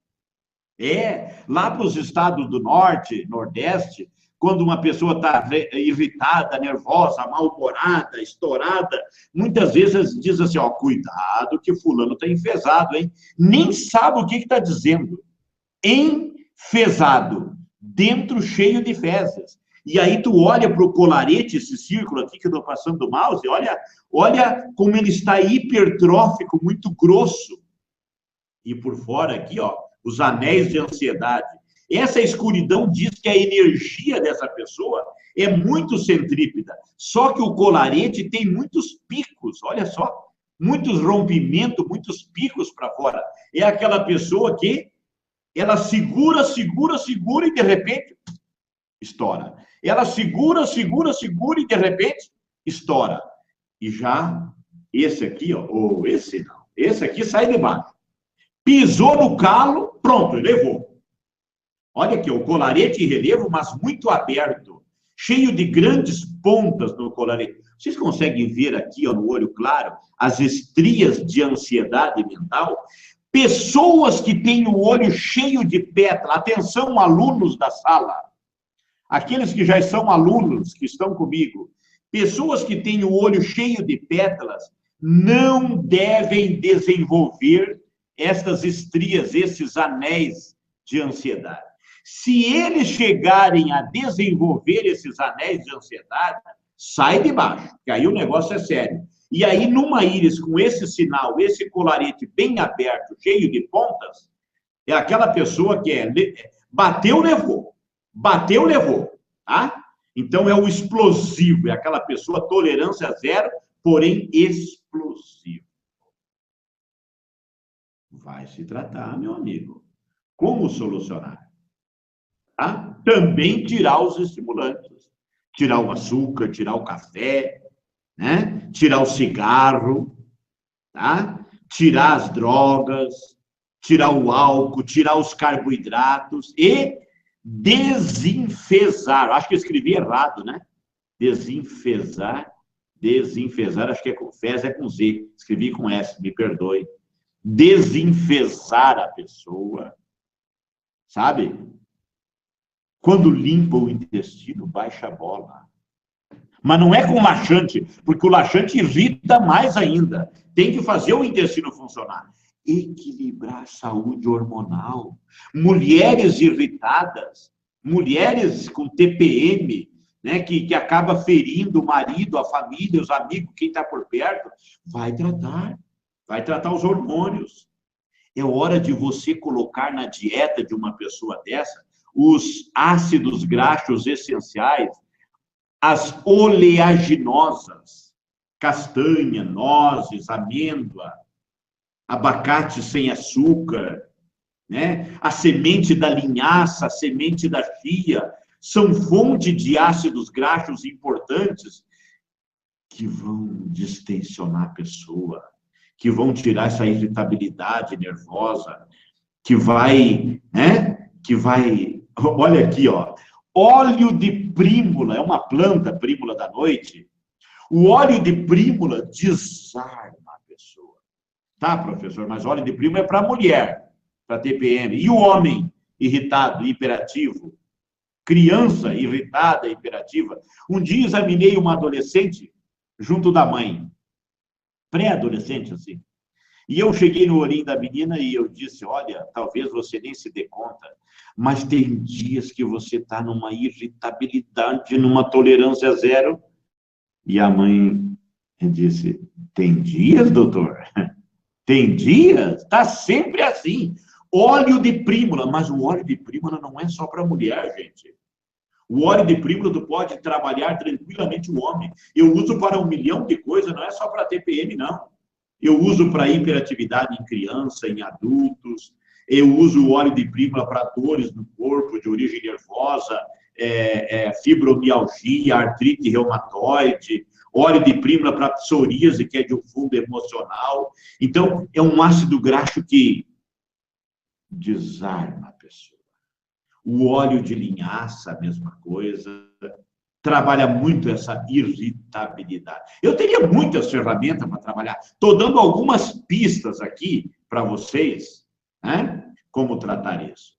Lá para os estados do norte, nordeste, quando uma pessoa está irritada, nervosa, mal-humorada, estourada, muitas vezes diz assim, ó, cuidado que fulano está enfesado, hein? Nem sabe o que está dizendo. Enfesado, dentro cheio de fezes. E aí tu olha para o colarete, esse círculo aqui que eu estou passando do mouse, olha como ele está hipertrófico, muito grosso. E por fora aqui, ó, os anéis de ansiedade. Essa escuridão diz que a energia dessa pessoa é muito centrípeta. Só que o colarete tem muitos picos, olha só, muitos rompimentos, muitos picos para fora. É aquela pessoa que ela segura e de repente estoura. Ela segura e de repente estoura. E já esse aqui, ó, ou esse não, esse aqui sai de baixo. Pisou no calo, pronto, levou. Olha aqui, o colarete em relevo, mas muito aberto, cheio de grandes pontas no colarete. Vocês conseguem ver aqui, ó, no olho claro, as estrias de ansiedade mental? Pessoas que têm o olho cheio de pétala, atenção, alunos da sala, aqueles que já são alunos, que estão comigo, pessoas que têm o olho cheio de pétalas, não devem desenvolver estas estrias, esses anéis de ansiedade. Se eles chegarem a desenvolver esses anéis de ansiedade, sai de baixo, que aí o negócio é sério. E aí, numa íris com esse sinal, esse colarete bem aberto, cheio de pontas, é aquela pessoa que bateu, levou. Bateu, levou. Tá? Então, é o explosivo, é aquela pessoa tolerância zero, porém explosivo. Vai se tratar, meu amigo. Como solucionar? Tá? Também tirar os estimulantes. Tirar o açúcar, tirar o café, né? Tirar o cigarro, tá? Tirar as drogas, tirar o álcool, tirar os carboidratos e desenfesar. Acho que eu escrevi errado, né? Desenfesar, acho que é com fez, é com Z. Escrevi com S, me perdoe. Desenfesar a pessoa, sabe? Quando limpa o intestino, baixa a bola. Mas não é com laxante, porque o laxante irrita mais ainda. Tem que fazer o intestino funcionar. Equilibrar a saúde hormonal. Mulheres irritadas, mulheres com TPM, né, que acaba ferindo o marido, a família, os amigos, quem está por perto, vai tratar os hormônios. É hora de você colocar na dieta de uma pessoa dessa os ácidos graxos essenciais, as oleaginosas, castanha, nozes, amêndoa, abacate sem açúcar, né? A semente da linhaça, a semente da chia, são fonte de ácidos graxos importantes que vão distensionar a pessoa, que vão tirar essa irritabilidade nervosa, que vai, né? Olha aqui, ó, óleo de prímula, é uma planta, prímula da noite. O óleo de prímula desarma a pessoa. Tá, professor? Mas óleo de prímula é para mulher, para TPM. E o homem irritado, hiperativo? Criança irritada, hiperativa? Um dia examinei uma adolescente junto da mãe. Pré-adolescente, assim. E eu cheguei no olhinho da menina e eu disse, olha, talvez você nem se dê conta, mas tem dias que você está numa irritabilidade, numa tolerância zero. E a mãe disse, tem dias, doutor? Tem dias? Está sempre assim. Óleo de prímula, mas o óleo de prímula não é só para mulher, gente. O óleo de prímula pode trabalhar tranquilamente o homem. Eu uso para 1 milhão de coisas, não é só para TPM, não. Eu uso para hiperatividade em criança, em adultos. Eu uso o óleo de prímula para dores no corpo, de origem nervosa, fibromialgia, artrite reumatoide, óleo de prímula para psoríase, que é de um fundo emocional. Então, é um ácido graxo que desarma a pessoa. O óleo de linhaça, a mesma coisa, trabalha muito essa irritabilidade. Eu teria muitas ferramentas para trabalhar. Estou dando algumas pistas aqui para vocês, né? Como tratar isso.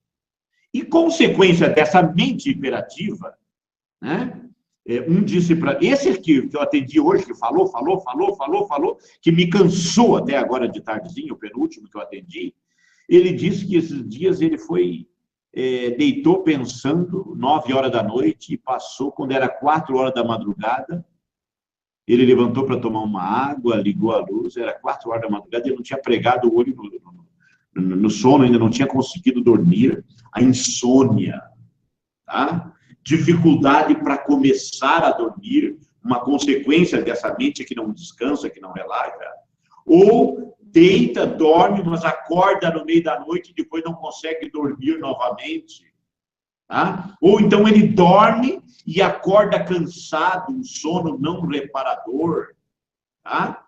E, consequência dessa mente hiperativa, né? Um disse para... Esse aqui que eu atendi hoje, que falou, que me cansou até agora de tardezinho, o penúltimo que eu atendi, ele disse que esses dias ele foi... deitou pensando 9 horas da noite e passou, quando era 4 horas da madrugada, ele levantou para tomar uma água, ligou a luz, era 4 horas da madrugada, ele não tinha pregado o olho no sono, ainda não tinha conseguido dormir, a insônia, tá? Dificuldade para começar a dormir, uma consequência dessa mente que não descansa, que não relaxa, ou deita, dorme, mas acorda no meio da noite e depois não consegue dormir novamente. Tá? Ou então ele dorme e acorda cansado, um sono não reparador. Tá?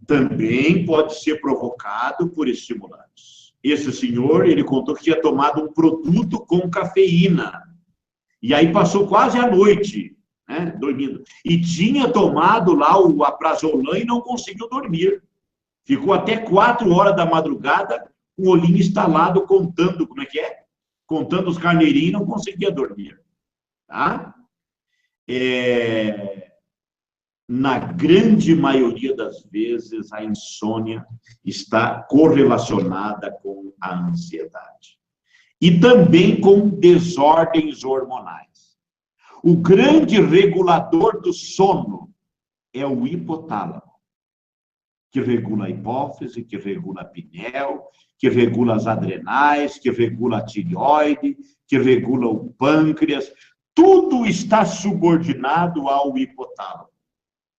Também pode ser provocado por estimulantes. Esse senhor, ele contou que tinha tomado um produto com cafeína. E aí passou quase a noite, né, dormindo. E tinha tomado lá o Aprazolam e não conseguiu dormir. Ficou até 4 horas da madrugada, com o olhinho instalado, contando, como é que é? Contando os carneirinhos e não conseguia dormir. Tá? Na grande maioria das vezes, a insônia está correlacionada com a ansiedade. E também com desordens hormonais. O grande regulador do sono é o hipotálamo, que regula a hipófise, que regula a pineal, que regula as adrenais, que regula a tireoide, que regula o pâncreas. Tudo está subordinado ao hipotálamo.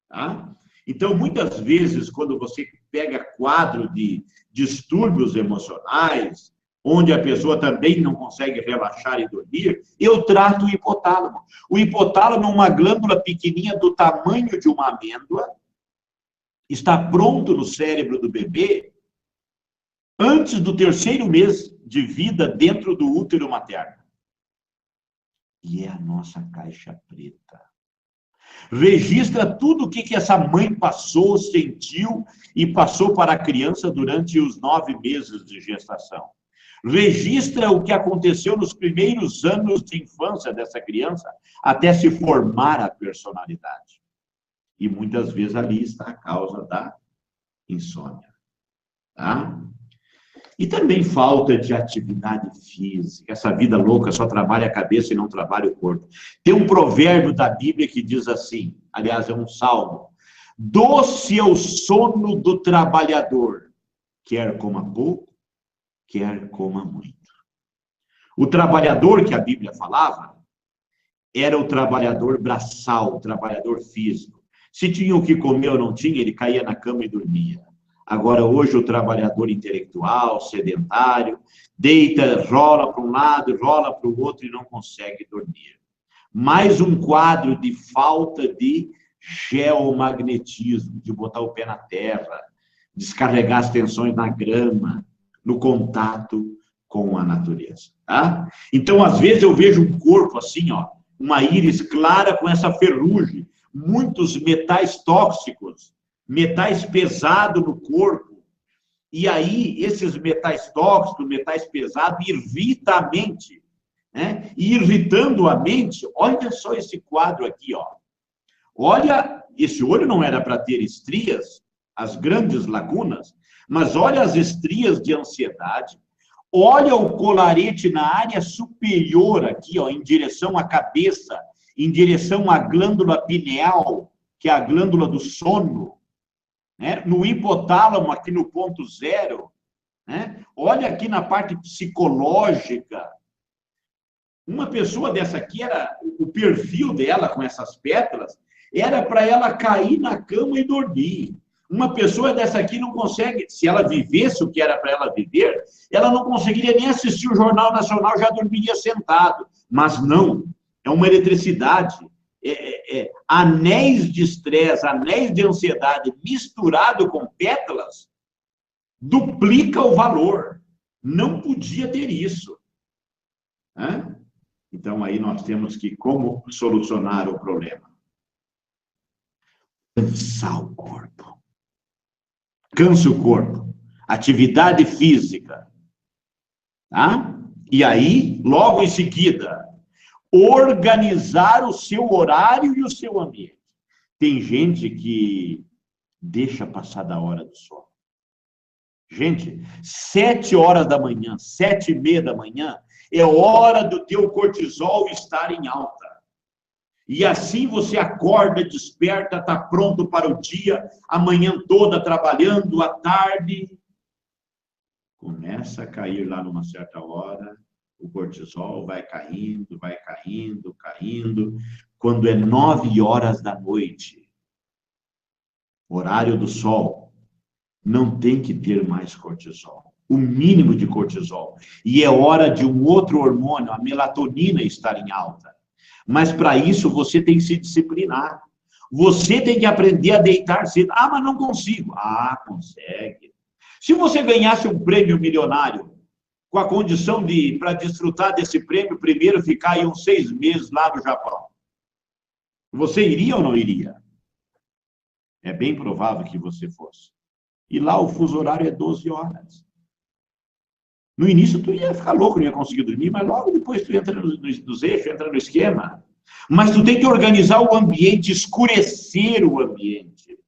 Tá? Então, muitas vezes, quando você pega quadro de distúrbios emocionais, onde a pessoa também não consegue relaxar e dormir, eu trato o hipotálamo. O hipotálamo é uma glândula pequenininha do tamanho de uma amêndoa, está pronto no cérebro do bebê antes do 3º mês de vida dentro do útero materno. E é a nossa caixa preta. Registra tudo o que essa mãe passou, sentiu e passou para a criança durante os 9 meses de gestação. Registra o que aconteceu nos primeiros anos de infância dessa criança até se formar a personalidade. E muitas vezes ali está a causa da insônia. Tá? E também falta de atividade física. Essa vida louca só trabalha a cabeça e não trabalha o corpo. Tem um provérbio da Bíblia que diz assim, aliás, é um salmo: doce é o sono do trabalhador, quer coma pouco, quer coma muito. O trabalhador que a Bíblia falava era o trabalhador braçal, o trabalhador físico. Se tinha o que comer ou não tinha, ele caía na cama e dormia. Agora, hoje, o trabalhador intelectual, sedentário, deita, rola para um lado, rola para o outro e não consegue dormir. Mais um quadro de falta de geomagnetismo, de botar o pé na terra, descarregar as tensões na grama, no contato com a natureza. Tá? Então, às vezes, eu vejo um corpo assim, ó, uma íris clara com essa ferrugem, muitos metais tóxicos, metais pesados no corpo. E aí, esses metais tóxicos, metais pesados, irritam a mente. Né? E irritando a mente, olha só esse quadro aqui, ó. Olha, esse olho não era para ter estrias, as grandes lacunas, mas olha as estrias de ansiedade, olha o colarete na área superior aqui, ó, em direção à cabeça, em direção à glândula pineal, que é a glândula do sono, né? No hipotálamo, aqui no ponto zero, né? Olha aqui na parte psicológica. Uma pessoa dessa aqui, era o perfil dela com essas pétalas, era para ela cair na cama e dormir. Uma pessoa dessa aqui não consegue, se ela vivesse o que era para ela viver, ela não conseguiria nem assistir o Jornal Nacional, já dormiria sentado. Mas não, é uma eletricidade, anéis de estresse, anéis de ansiedade misturado com pétalas, duplica o valor. Não podia ter isso. Né? Então, aí nós temos que, como solucionar o problema? Cansar o corpo. Cansa o corpo. Atividade física. Tá? E aí, logo em seguida, organizar o seu horário e o seu ambiente. Tem gente que deixa passar da hora do sono. Gente, 7 horas da manhã, 7h30 da manhã, é hora do teu cortisol estar em alta. E assim você acorda, desperta, está pronto para o dia, a manhã toda trabalhando, à tarde. Começa a cair lá numa certa hora, o cortisol vai caindo, caindo. Quando é 9 horas da noite, horário do sol, não tem que ter mais cortisol. O mínimo de cortisol. E é hora de um outro hormônio, a melatonina, estar em alta. Mas para isso você tem que se disciplinar. Você tem que aprender a deitar cedo. Ah, mas não consigo. Ah, consegue. Se você ganhasse um prêmio milionário, com a condição de, para desfrutar desse prêmio, primeiro ficar aí uns 6 meses lá no Japão, você iria ou não iria? É bem provável que você fosse. E lá o fuso horário é 12 horas. No início, tu ia ficar louco, não ia conseguir dormir, mas logo depois tu entra nos eixos, entra no esquema. Mas tu tem que organizar o ambiente, escurecer o ambiente.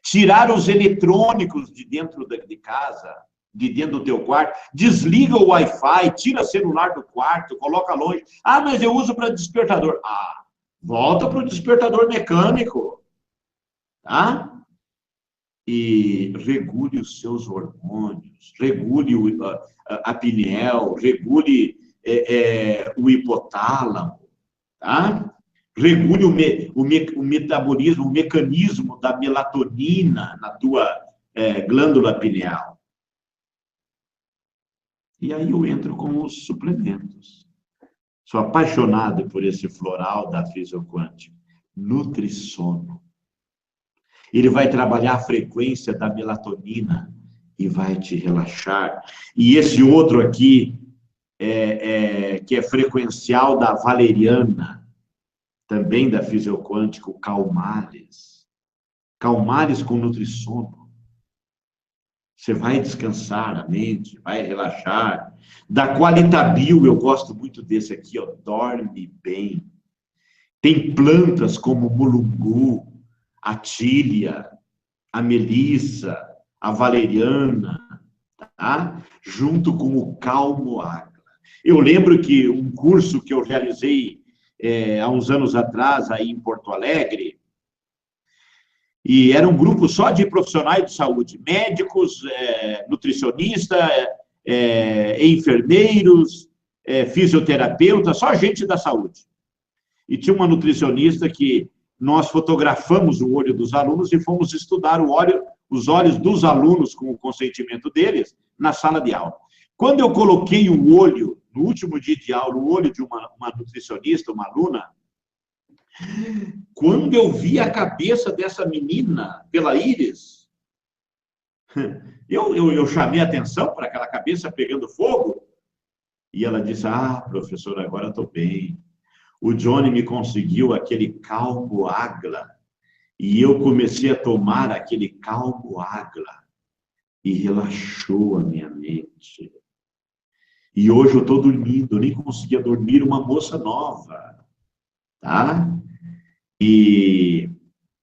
Tirar os eletrônicos de dentro de casa, de dentro do teu quarto. Desliga o Wi-Fi, tira o celular do quarto, coloca longe. Ah, mas eu uso para despertador. Ah, volta para o despertador mecânico. Tá? E regule os seus hormônios, regule a pineal, regule o hipotálamo, tá? Regule o metabolismo, o mecanismo da melatonina na tua glândula pineal. E aí eu entro com os suplementos. Sou apaixonado por esse floral da Fisioquântica. Nutrissono. Ele vai trabalhar a frequência da melatonina e vai te relaxar. E esse outro aqui, que é frequencial da valeriana, também da Fisioquântica, o Calmales. Calmales com nutrissono. Você vai descansar a mente, vai relaxar. Da Qualitabil, eu gosto muito desse aqui, ó, dorme bem. Tem plantas como o mulungu, a tília, a melissa, a valeriana, tá? Junto com o calmo-água. Eu lembro que um curso que eu realizei há uns anos atrás, aí em Porto Alegre, e era um grupo só de profissionais de saúde, médicos, nutricionistas, enfermeiros, fisioterapeutas, só gente da saúde. E tinha uma nutricionista que nós fotografamos o olho dos alunos e fomos estudar o os olhos dos alunos, com o consentimento deles, na sala de aula. Quando eu coloquei o olho, no último dia de aula, o olho de uma nutricionista, uma aluna, quando eu vi a cabeça dessa menina pela íris, eu chamei a atenção para aquela cabeça pegando fogo, e ela disse, professor, agora eu estou bem. O Johnny me conseguiu aquele calmo agla, e eu comecei a tomar aquele calmo agla, e relaxou a minha mente. E hoje eu estou dormindo, eu nem conseguia dormir, uma moça nova, tá? E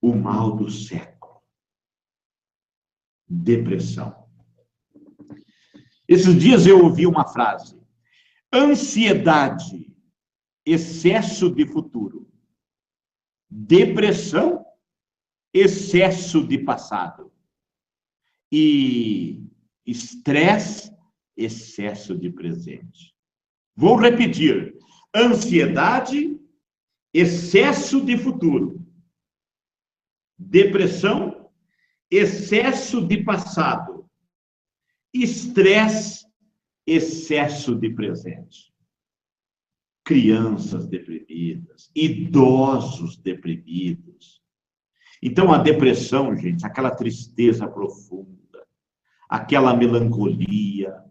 o mal do século, depressão. Esses dias eu ouvi uma frase, ansiedade, excesso de futuro. Depressão, excesso de passado. E estresse, excesso de presente. Vou repetir. Ansiedade, excesso de futuro. Depressão, excesso de passado. Estresse, excesso de presente. Crianças deprimidas, idosos deprimidos. Então, a depressão, gente, aquela tristeza profunda, aquela melancolia,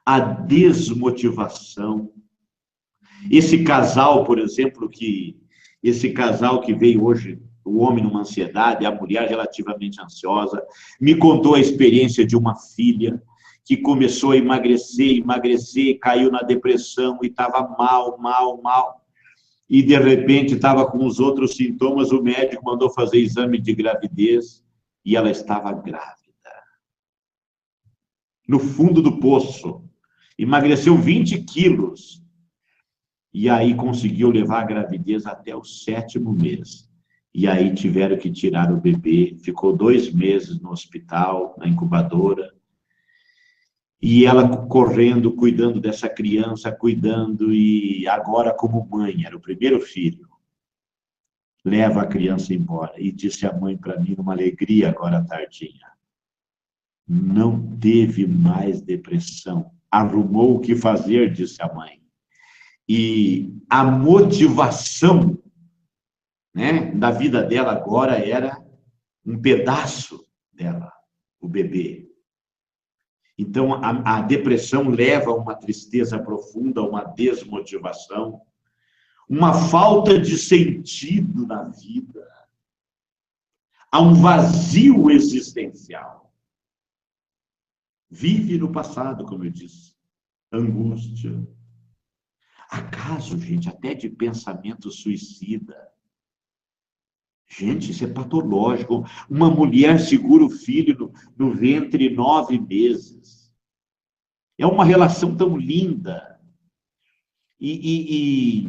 a desmotivação. Esse casal, por exemplo, esse casal que veio hoje, o homem numa ansiedade, a mulher relativamente ansiosa, me contou a experiência de uma filha que começou a emagrecer, caiu na depressão e estava mal. E, de repente, estava com os outros sintomas, o médico mandou fazer exame de gravidez e ela estava grávida. No fundo do poço. Emagreceu 20 quilos. E aí conseguiu levar a gravidez até o 7º mês. E aí tiveram que tirar o bebê. Ficou 2 meses no hospital, na incubadora. E ela correndo, cuidando dessa criança, e agora como mãe, era o primeiro filho, leva a criança embora. E disse a mãe para mim, numa alegria agora tardinha, não teve mais depressão, arrumou o que fazer, disse a mãe. E a motivação, né, da vida dela agora era um pedaço dela, o bebê. Então, a depressão leva a uma tristeza profunda, uma desmotivação, uma falta de sentido na vida, a um vazio existencial. Vive no passado, como eu disse, angústia. Acaso, gente, até de pensamento suicida. Gente, isso é patológico. Uma mulher segura o filho no ventre 9 meses. É uma relação tão linda. E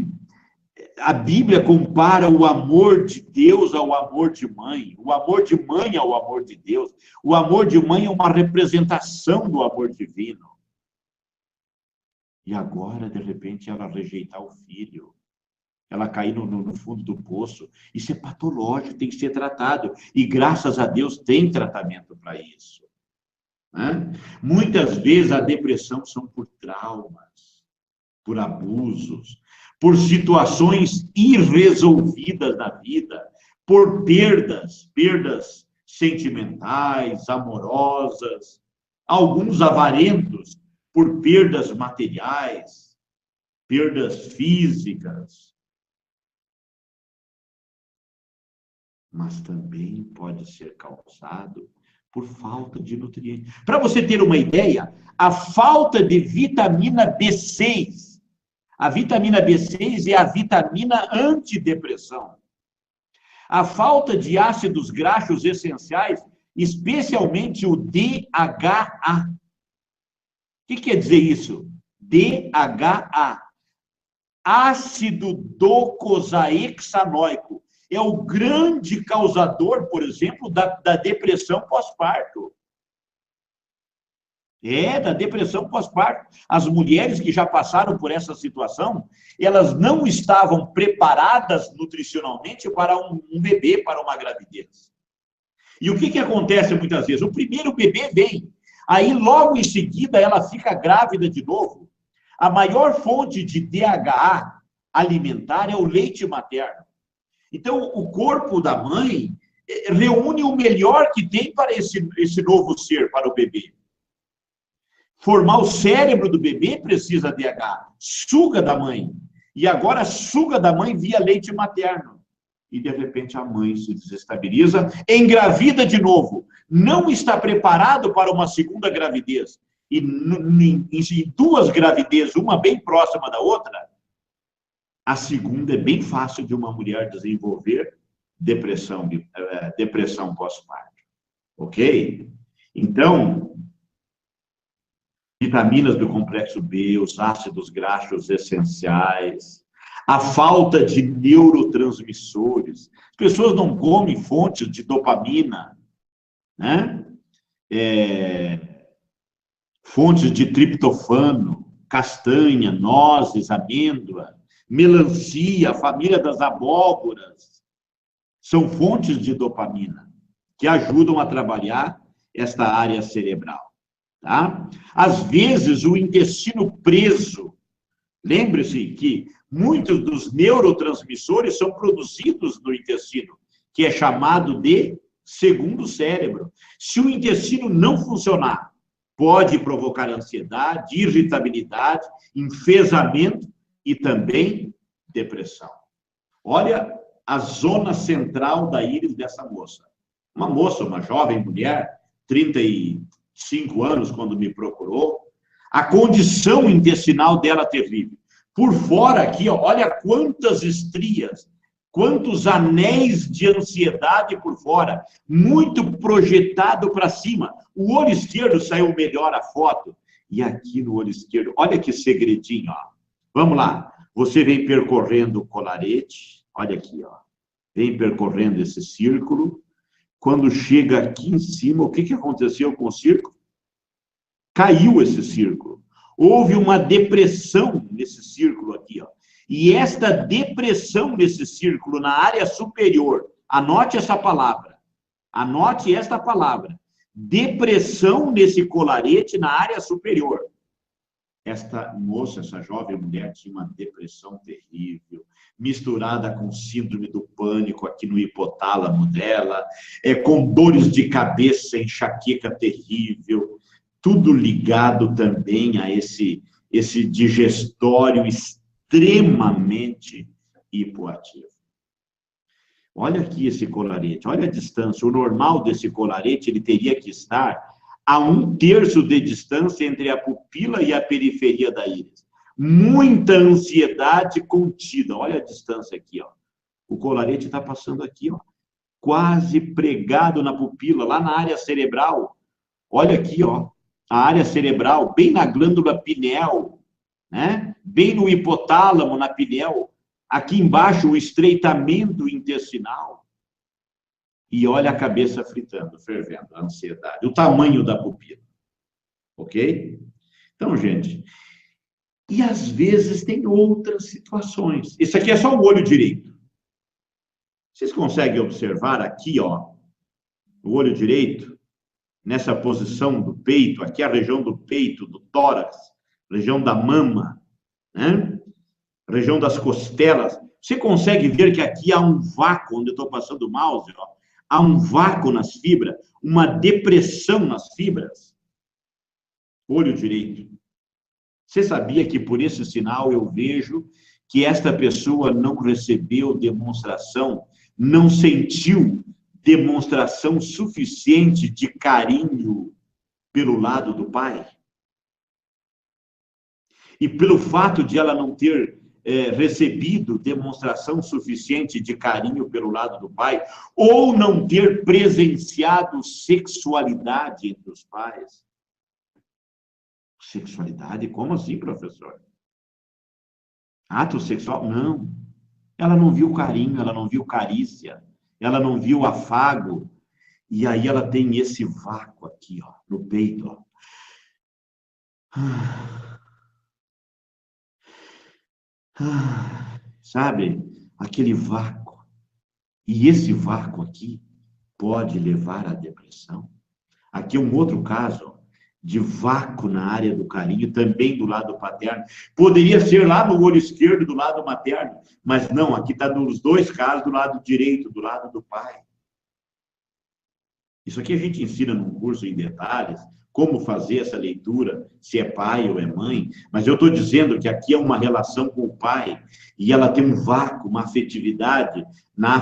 a Bíblia compara o amor de Deus ao amor de mãe. O amor de mãe ao amor de Deus. O amor de mãe é uma representação do amor divino. E agora, de repente, ela rejeitar o filho. Ela cair no fundo do poço. Isso é patológico, tem que ser tratado. E, graças a Deus, tem tratamento para isso. Né? Muitas vezes a depressão são por traumas, por abusos, por situações irresolvidas na vida, por perdas sentimentais, amorosas, alguns avarentos, por perdas materiais, perdas físicas. Mas também pode ser causado por falta de nutrientes. Para você ter uma ideia, a falta de vitamina B6, a vitamina B6 é a vitamina antidepressão. A falta de ácidos graxos essenciais, especialmente o DHA. O que quer dizer isso? DHA, ácido docosahexanoico. É o grande causador, por exemplo, da depressão pós-parto. Da depressão pós-parto. As mulheres que já passaram por essa situação, elas não estavam preparadas nutricionalmente para um bebê, para uma gravidez. E o que acontece muitas vezes? O primeiro bebê vem, aí logo em seguida ela fica grávida de novo. A maior fonte de DHA alimentar é o leite materno. Então, o corpo da mãe reúne o melhor que tem para esse novo ser, para o bebê. Formar o cérebro do bebê precisa de DHA, suga da mãe. E agora suga da mãe via leite materno. E, de repente, a mãe se desestabiliza, engravida de novo. Não está preparado para uma segunda gravidez. E em duas gravidezes, uma bem próxima da outra, a segunda é bem fácil de uma mulher desenvolver depressão pós-parto. Ok? Então, vitaminas do complexo B, os ácidos graxos essenciais, a falta de neurotransmissores. As pessoas não comem fontes de dopamina, né? Fontes de triptofano, castanha, nozes, amêndoa, melancia, a família das abóboras, são fontes de dopamina que ajudam a trabalhar esta área cerebral. Tá? Às vezes, o intestino preso, lembre-se que muitos dos neurotransmissores são produzidos no intestino, que é chamado de segundo cérebro. Se o intestino não funcionar, pode provocar ansiedade, irritabilidade, enfesamento e também depressão. Olha a zona central da íris dessa moça. Uma moça, uma jovem mulher, 35 anos, quando me procurou, a condição intestinal dela terrível. Por fora aqui, ó, olha quantas estrias, quantos anéis de ansiedade por fora, muito projetado para cima. O olho esquerdo saiu melhor a foto. E aqui no olho esquerdo, olha que segredinho, ó. Vamos lá. Você vem percorrendo o colarete, olha aqui, ó. Vem percorrendo esse círculo. Quando chega aqui em cima, o que aconteceu com o círculo? Caiu esse círculo. Houve uma depressão nesse círculo aqui, ó. E esta depressão nesse círculo na área superior, anote essa palavra. Anote esta palavra. Depressão nesse colarete na área superior. Esta moça, essa jovem mulher, tinha uma depressão terrível, misturada com síndrome do pânico aqui no hipotálamo dela, com dores de cabeça, enxaqueca terrível, tudo ligado também a esse digestório extremamente hipoativo. Olha aqui esse colarete, olha a distância. O normal desse colarete, ele teria que estar a 1/3 de distância entre a pupila e a periferia da íris. Muita ansiedade contida. Olha a distância aqui, ó. O colarete está passando aqui, ó. Quase pregado na pupila, lá na área cerebral. Olha aqui, ó. A área cerebral, bem na glândula pineal, né? Bem no hipotálamo, na pineal. Aqui embaixo, o estreitamento intestinal. E olha a cabeça fritando, fervendo, a ansiedade. O tamanho da pupila. Ok? Então, gente, e às vezes tem outras situações. Isso aqui é só o olho direito. Vocês conseguem observar aqui, ó, o olho direito, nessa posição do peito, aqui a região do peito, do tórax, região da mama, né? Região das costelas. Você consegue ver que aqui há um vácuo, onde eu estou passando o mouse, ó. Há um vácuo nas fibras, uma depressão nas fibras. Olho direito. Você sabia que por esse sinal eu vejo que esta pessoa não recebeu demonstração, não sentiu demonstração suficiente de carinho pelo lado do pai? E pelo fato de ela não ter recebido demonstração suficiente de carinho pelo lado do pai, ou não ter presenciado sexualidade entre os pais. Sexualidade? Como assim, professor? Ato sexual? Não. Ela não viu carinho, ela não viu carícia, ela não viu afago. E aí ela tem esse vácuo aqui, ó, no peito, ó. Sabe? Aquele vácuo. E esse vácuo aqui pode levar à depressão. Aqui é um outro caso de vácuo na área do carinho, também do lado paterno. Poderia ser lá no olho esquerdo, do lado materno, mas não, aqui está nos dois casos, do lado direito, do lado do pai. Isso aqui a gente ensina num curso em detalhes, como fazer essa leitura, se é pai ou é mãe, mas eu estou dizendo que aqui é uma relação com o pai, e ela tem um vácuo, uma afetividade, na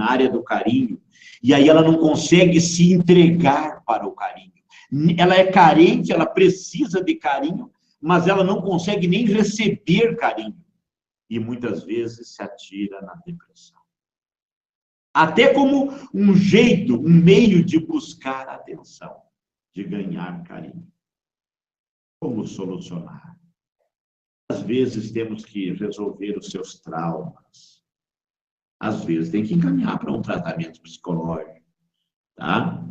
área do carinho, e aí ela não consegue se entregar para o carinho. Ela é carente, ela precisa de carinho, mas ela não consegue nem receber carinho. E muitas vezes se atira na depressão. Até como um jeito, um meio de buscar atenção, de ganhar carinho. Como solucionar? Às vezes temos que resolver os seus traumas. Às vezes tem que encaminhar para um tratamento psicológico, tá?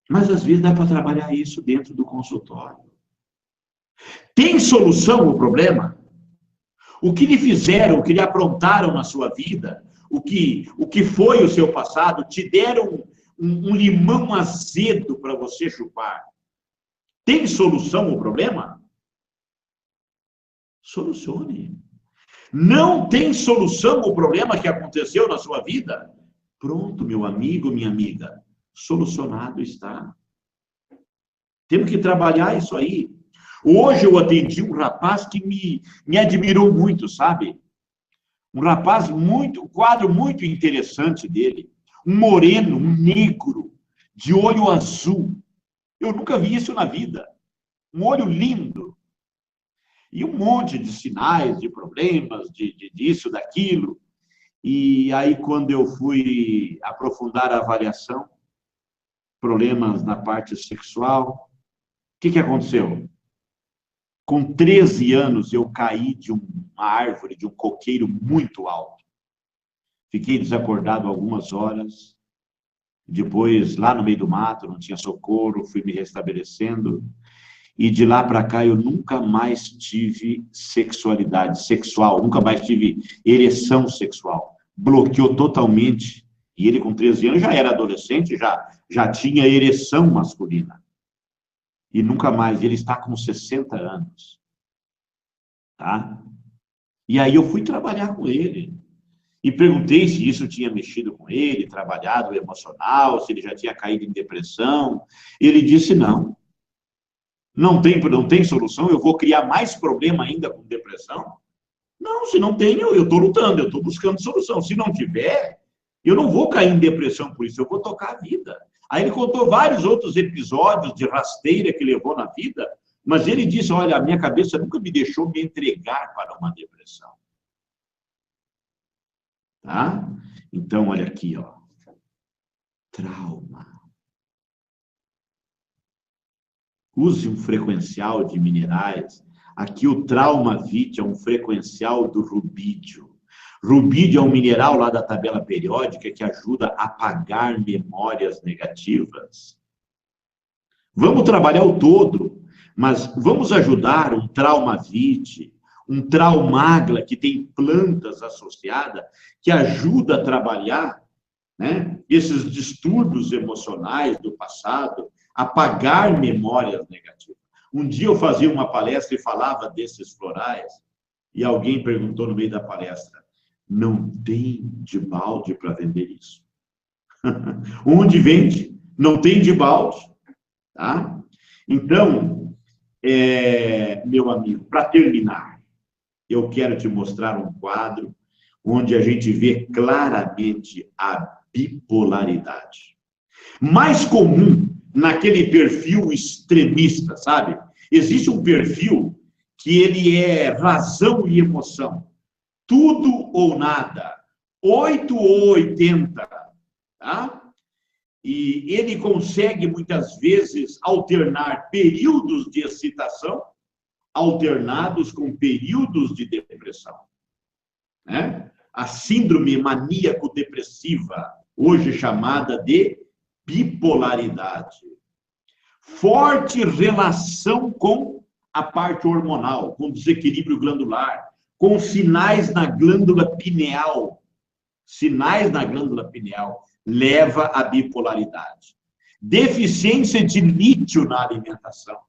Mas às vezes dá para trabalhar isso dentro do consultório. Tem solução o problema? O que lhe fizeram, o que lhe aprontaram na sua vida, o que foi o seu passado, te deram um limão azedo para você chupar. Tem solução o problema? Solucione. Não tem solução o problema que aconteceu na sua vida? Pronto, meu amigo, minha amiga. Solucionado está. Temos que trabalhar isso aí. Hoje eu atendi um rapaz que me admirou muito, sabe? Um rapaz um quadro muito interessante dele. Um moreno, um negro, de olho azul. Eu nunca vi isso na vida. Um olho lindo. E um monte de sinais, de problemas, disso, daquilo. E aí, quando eu fui aprofundar a avaliação, problemas na parte sexual, o que aconteceu? Com 13 anos, eu caí de uma árvore, de um coqueiro muito alto. Fiquei desacordado algumas horas. Depois, lá no meio do mato, não tinha socorro, fui me restabelecendo. E de lá para cá, eu nunca mais tive sexualidade sexual, nunca mais tive ereção sexual. Bloqueou totalmente. E ele, com 13 anos, já era adolescente, já tinha ereção masculina. E nunca mais. Ele está com 60 anos. Tá? E aí eu fui trabalhar com ele. E perguntei se isso tinha mexido com ele, trabalhado o emocional, se ele já tinha caído em depressão. Ele disse não. Não tem solução, eu vou criar mais problema ainda com depressão? Não, se não tem, eu estou lutando, eu estou buscando solução. Se não tiver, eu não vou cair em depressão por isso, eu vou tocar a vida. Aí ele contou vários outros episódios de rasteira que levou na vida, mas ele disse, olha, a minha cabeça nunca me deixou me entregar para uma depressão. Tá? Então, olha aqui, ó. Trauma. Use um frequencial de minerais. Aqui o trauma-vit é um frequencial do rubídio. Rubídio é um mineral lá da tabela periódica que ajuda a apagar memórias negativas. Vamos trabalhar o todo, mas vamos ajudar um trauma-vit, um traumagla que tem plantas associadas, que ajuda a trabalhar, né, esses distúrbios emocionais do passado, apagar memórias negativas. Um dia eu fazia uma palestra e falava desses florais, e alguém perguntou no meio da palestra, não tem de balde para vender isso? Onde vende? Não tem de balde. Tá? Então, meu amigo, para terminar, eu quero te mostrar um quadro onde a gente vê claramente a bipolaridade. Mais comum naquele perfil extremista, sabe? Existe um perfil que ele é razão e emoção. Tudo ou nada. 8 ou 80. Tá? E ele consegue, muitas vezes, alternar períodos de excitação alternados com períodos de depressão. Né? A síndrome maníaco-depressiva, hoje chamada de bipolaridade. Forte relação com a parte hormonal, com desequilíbrio glandular, com sinais na glândula pineal. Sinais na glândula pineal. leva à bipolaridade. Deficiência de lítio na alimentação.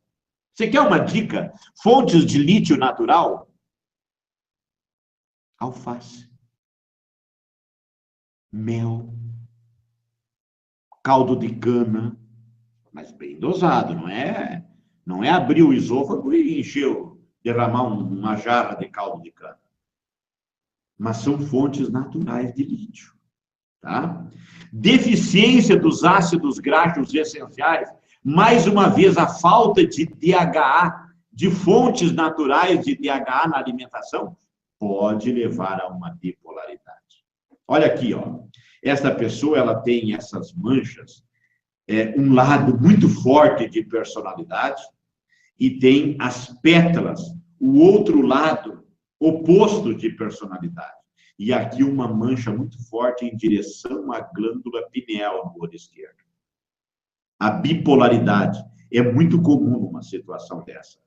Você quer uma dica? Fontes de lítio natural? Alface, mel, caldo de cana, mas bem dosado, não é abrir o esôfago e derramar uma jarra de caldo de cana. Mas são fontes naturais de lítio, tá? Deficiência dos ácidos graxos essenciais, mais uma vez a falta de DHA, de fontes naturais de DHA na alimentação, pode levar a uma bipolaridade. Olha aqui, ó. Essa pessoa, ela tem essas manchas, um lado muito forte de personalidade e tem as pétalas, o outro lado oposto de personalidade. E aqui uma mancha muito forte em direção à glândula pineal no olho esquerdo. A bipolaridade é muito comum numa situação dessa.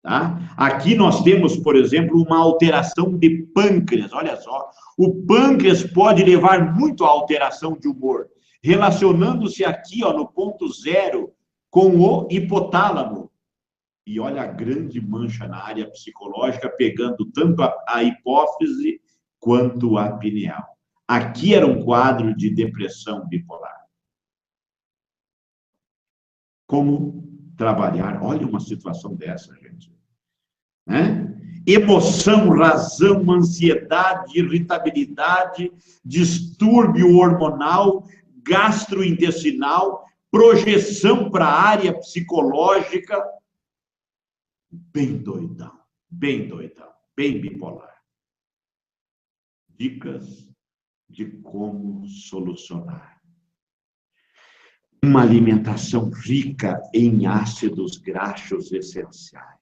Tá? Aqui nós temos, por exemplo, uma alteração de pâncreas. Olha só, o pâncreas pode levar muito à alteração de humor, relacionando-se aqui, ó, no ponto 0 com o hipotálamo. E olha a grande mancha na área psicológica, pegando tanto a hipófise quanto a pineal. Aqui era um quadro de depressão bipolar. Como trabalhar? Olha uma situação dessa, gente. Emoção, razão, ansiedade, irritabilidade, distúrbio hormonal, gastrointestinal, projeção para a área psicológica, bem doidão, bem bipolar. Dicas de como solucionar. Uma alimentação rica em ácidos graxos essenciais.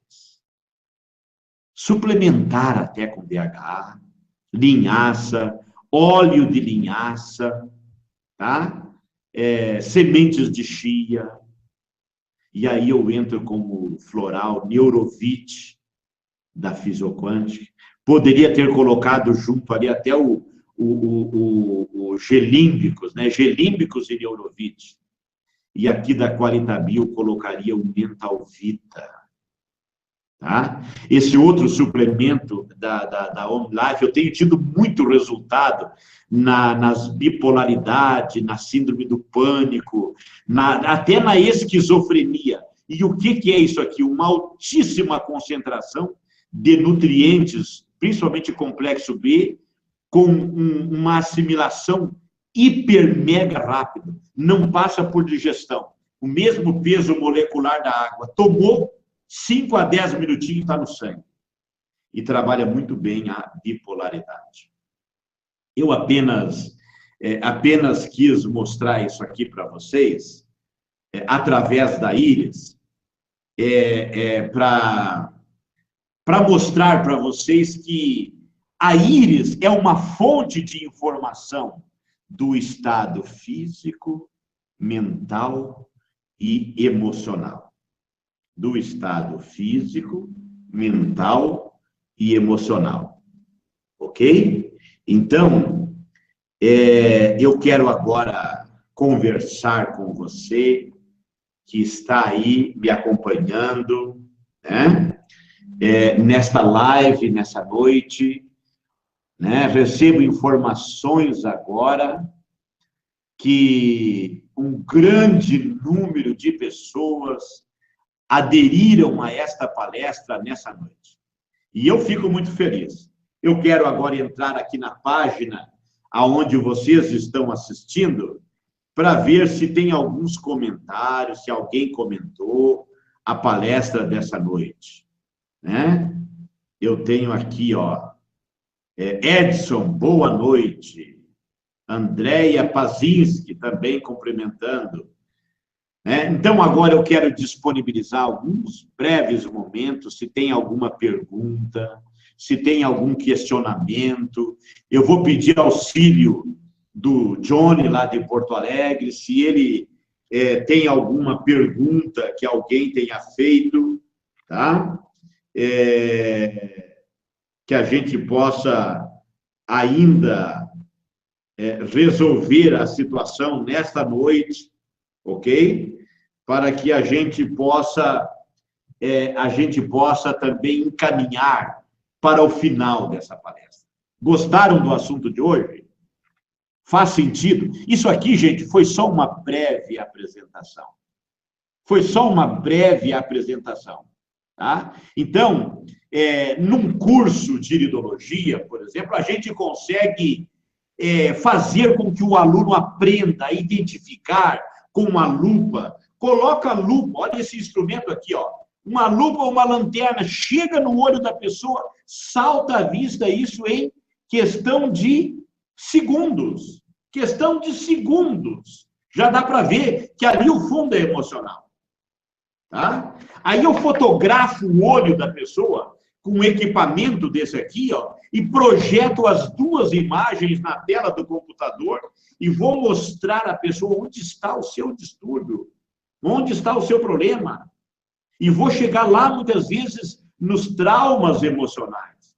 Suplementar até com DHA, linhaça, óleo de linhaça, tá? Sementes de chia. E aí eu entro com o floral Neurovit, da Fisioquantic. Poderia ter colocado junto ali até o gelímbicos, né? Gelímbicos e Neurovit. E aqui da Qualitabio eu colocaria o Mental Vita. Tá? Esse outro suplemento da OmLife, eu tenho tido muito resultado nas bipolaridades, na síndrome do pânico, até na esquizofrenia. E o que é isso aqui? Uma altíssima concentração de nutrientes, principalmente complexo B, com uma assimilação hiper mega rápida. Não passa por digestão. O mesmo peso molecular da água. Tomou 5 a 10 minutinhos está no sangue. E trabalha muito bem a bipolaridade. Eu apenas quis mostrar isso aqui para vocês, através da íris, para mostrar para vocês que a íris é uma fonte de informação do estado físico, mental e emocional. Do estado físico, mental e emocional. Ok? Então, eu quero agora conversar com você que está aí me acompanhando, né? Nesta live, nessa noite, né? Recebo informações agora que um grande número de pessoas aderiram a esta palestra nessa noite. E eu fico muito feliz. Eu quero agora entrar aqui na página aonde vocês estão assistindo para ver se tem alguns comentários, se alguém comentou a palestra dessa noite, né? Eu tenho aqui, ó, Edson, boa noite. Andréia Pazinski também cumprimentando. Então, agora eu quero disponibilizar alguns breves momentos, se tem alguma pergunta, se tem algum questionamento. Eu vou pedir auxílio do Johnny, lá de Porto Alegre, se ele tem alguma pergunta que alguém tenha feito, tá? Que a gente possa ainda resolver a situação nesta noite, ok? Para que a gente possa também encaminhar para o final dessa palestra. Gostaram do assunto de hoje? Faz sentido? Isso aqui, gente, foi só uma breve apresentação. Foi só uma breve apresentação, tá? Então, num curso de iridologia, por exemplo, a gente consegue fazer com que o aluno aprenda a identificar com uma lupa. Coloca a lupa, olha esse instrumento aqui, ó. Uma lupa ou uma lanterna, chega no olho da pessoa, salta à vista isso em questão de segundos. Questão de segundos. Já dá para ver que ali o fundo é emocional. Tá? Aí eu fotografo o olho da pessoa com um equipamento desse aqui, ó, e projeto as duas imagens na tela do computador e vou mostrar à pessoa onde está o seu distúrbio, onde está o seu problema. E vou chegar lá, muitas vezes, nos traumas emocionais.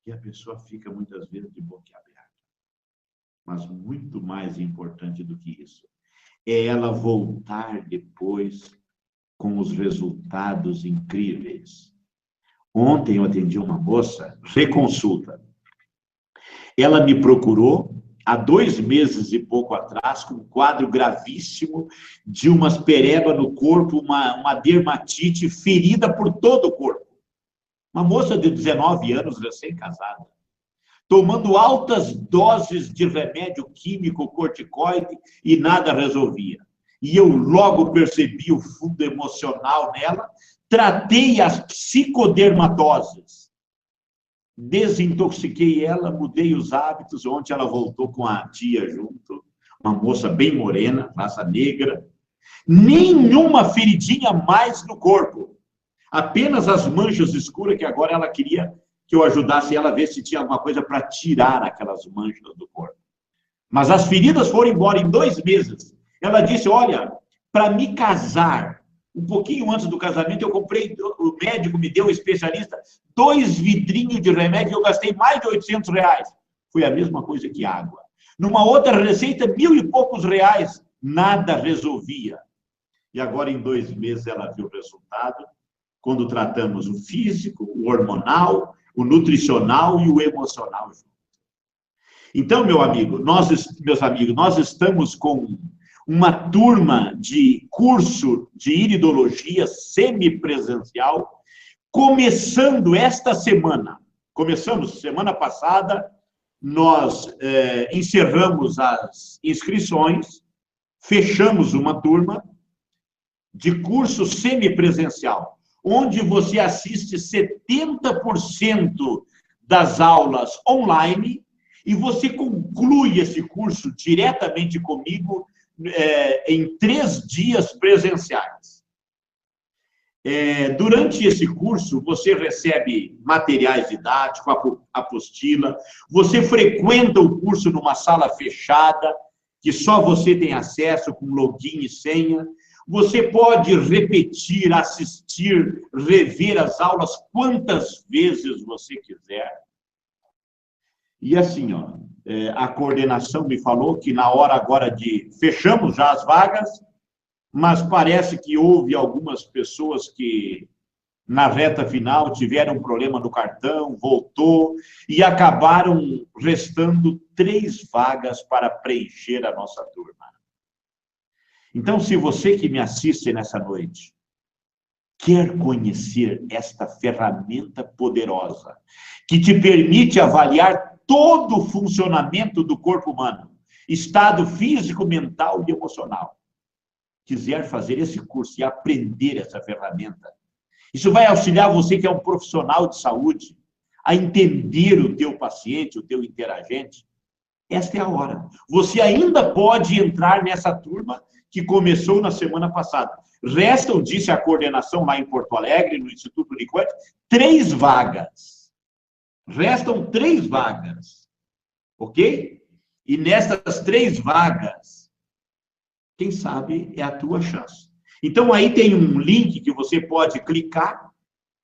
E a pessoa fica, muitas vezes, de boca aberta. Mas muito mais importante do que isso, é ela voltar depois com os resultados incríveis. Ontem eu atendi uma moça, reconsulta. Ela me procurou há 2 meses e pouco atrás, com um quadro gravíssimo de umas pereba no corpo, uma dermatite, ferida por todo o corpo. Uma moça de 19 anos, recém-casada, tomando altas doses de remédio químico, corticoide, e nada resolvia. E eu logo percebi o fundo emocional nela, tratei as psicodermatoses, desintoxiquei ela, mudei os hábitos. Ontem ela voltou com a tia junto, uma moça bem morena, raça negra, nenhuma feridinha mais no corpo, apenas as manchas escuras, que agora ela queria que eu ajudasse ela a ver se tinha alguma coisa para tirar aquelas manchas do corpo. Mas as feridas foram embora em 2 meses. Ela disse, olha, para me casar, um pouquinho antes do casamento, eu comprei, o médico me deu, um especialista, 2 vidrinhos de remédio, eu gastei mais de R$800. Foi a mesma coisa que água. Numa outra receita, 1.000 e poucos reais, nada resolvia. E agora, em 2 meses, ela viu o resultado, quando tratamos o físico, o hormonal, o nutricional e o emocional. Então, meus amigos, nós estamos com uma turma de curso de iridologia semipresencial, começando esta semana. Começamos semana passada, nós encerramos as inscrições, fechamos uma turma de curso semipresencial, onde você assiste 70% das aulas online e você conclui esse curso diretamente comigo em 3 dias presenciais. Durante esse curso, você recebe materiais didáticos, apostila, você frequenta o curso numa sala fechada, que só você tem acesso com login e senha. Você pode repetir, assistir, rever as aulas quantas vezes você quiser. E assim, ó, a coordenação me falou que na hora agora fechamos já as vagas, mas parece que houve algumas pessoas que na reta final tiveram um problema no cartão, voltou, e acabaram restando 3 vagas para preencher a nossa turma. Então, se você que me assiste nessa noite quer conhecer esta ferramenta poderosa que te permite avaliar todo o funcionamento do corpo humano, estado físico, mental e emocional, quiser fazer esse curso e aprender essa ferramenta, isso vai auxiliar você que é um profissional de saúde a entender o teu paciente, o teu interagente. Esta é a hora. Você ainda pode entrar nessa turma que começou na semana passada. Restam, disse a coordenação lá em Porto Alegre, no Instituto Unicode, 3 vagas. Restam 3 vagas. Ok? E nessas 3 vagas, quem sabe é a tua chance. Então, aí tem um link que você pode clicar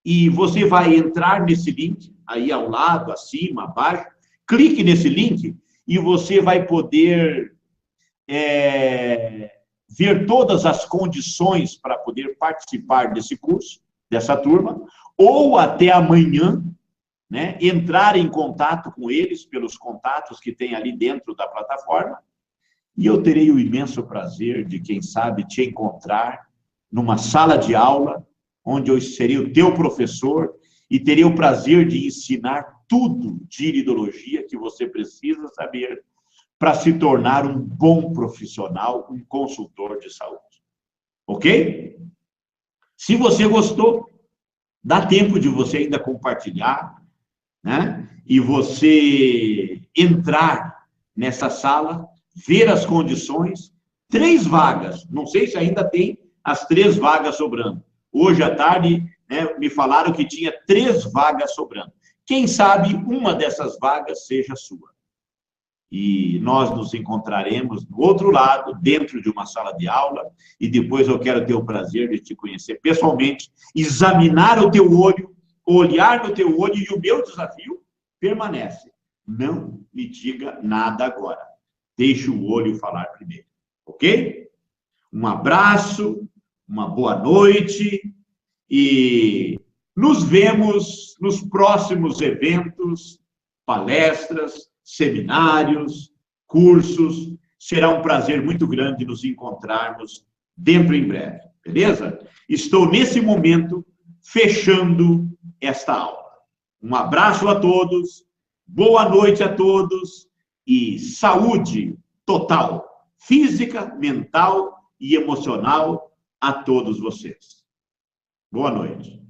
e você vai entrar nesse link, aí ao lado, acima, abaixo. Clique nesse link e você vai poder ver todas as condições para poder participar desse curso, dessa turma, ou até amanhã, né, entrar em contato com eles pelos contatos que tem ali dentro da plataforma, e eu terei o imenso prazer de, quem sabe, te encontrar numa sala de aula, onde eu serei o teu professor e terei o prazer de ensinar tudo de iridologia que você precisa saber para se tornar um bom profissional, um consultor de saúde. Ok? Se você gostou, dá tempo de você ainda compartilhar, né? E você entrar nessa sala, ver as condições, 3 vagas, não sei se ainda tem as 3 vagas sobrando. Hoje à tarde, né, me falaram que tinha 3 vagas sobrando. Quem sabe uma dessas vagas seja sua. E nós nos encontraremos do outro lado, dentro de uma sala de aula, e depois eu quero ter o prazer de te conhecer pessoalmente, examinar o teu olho, olhar no teu olho, e o meu desafio permanece. Não me diga nada agora. Deixe o olho falar primeiro. Ok? Um abraço, uma boa noite, e nos vemos nos próximos eventos, palestras, seminários, cursos. Será um prazer muito grande nos encontrarmos dentro em breve, beleza? Estou, nesse momento, fechando esta aula. Um abraço a todos, boa noite a todos e saúde total, física, mental e emocional a todos vocês. Boa noite.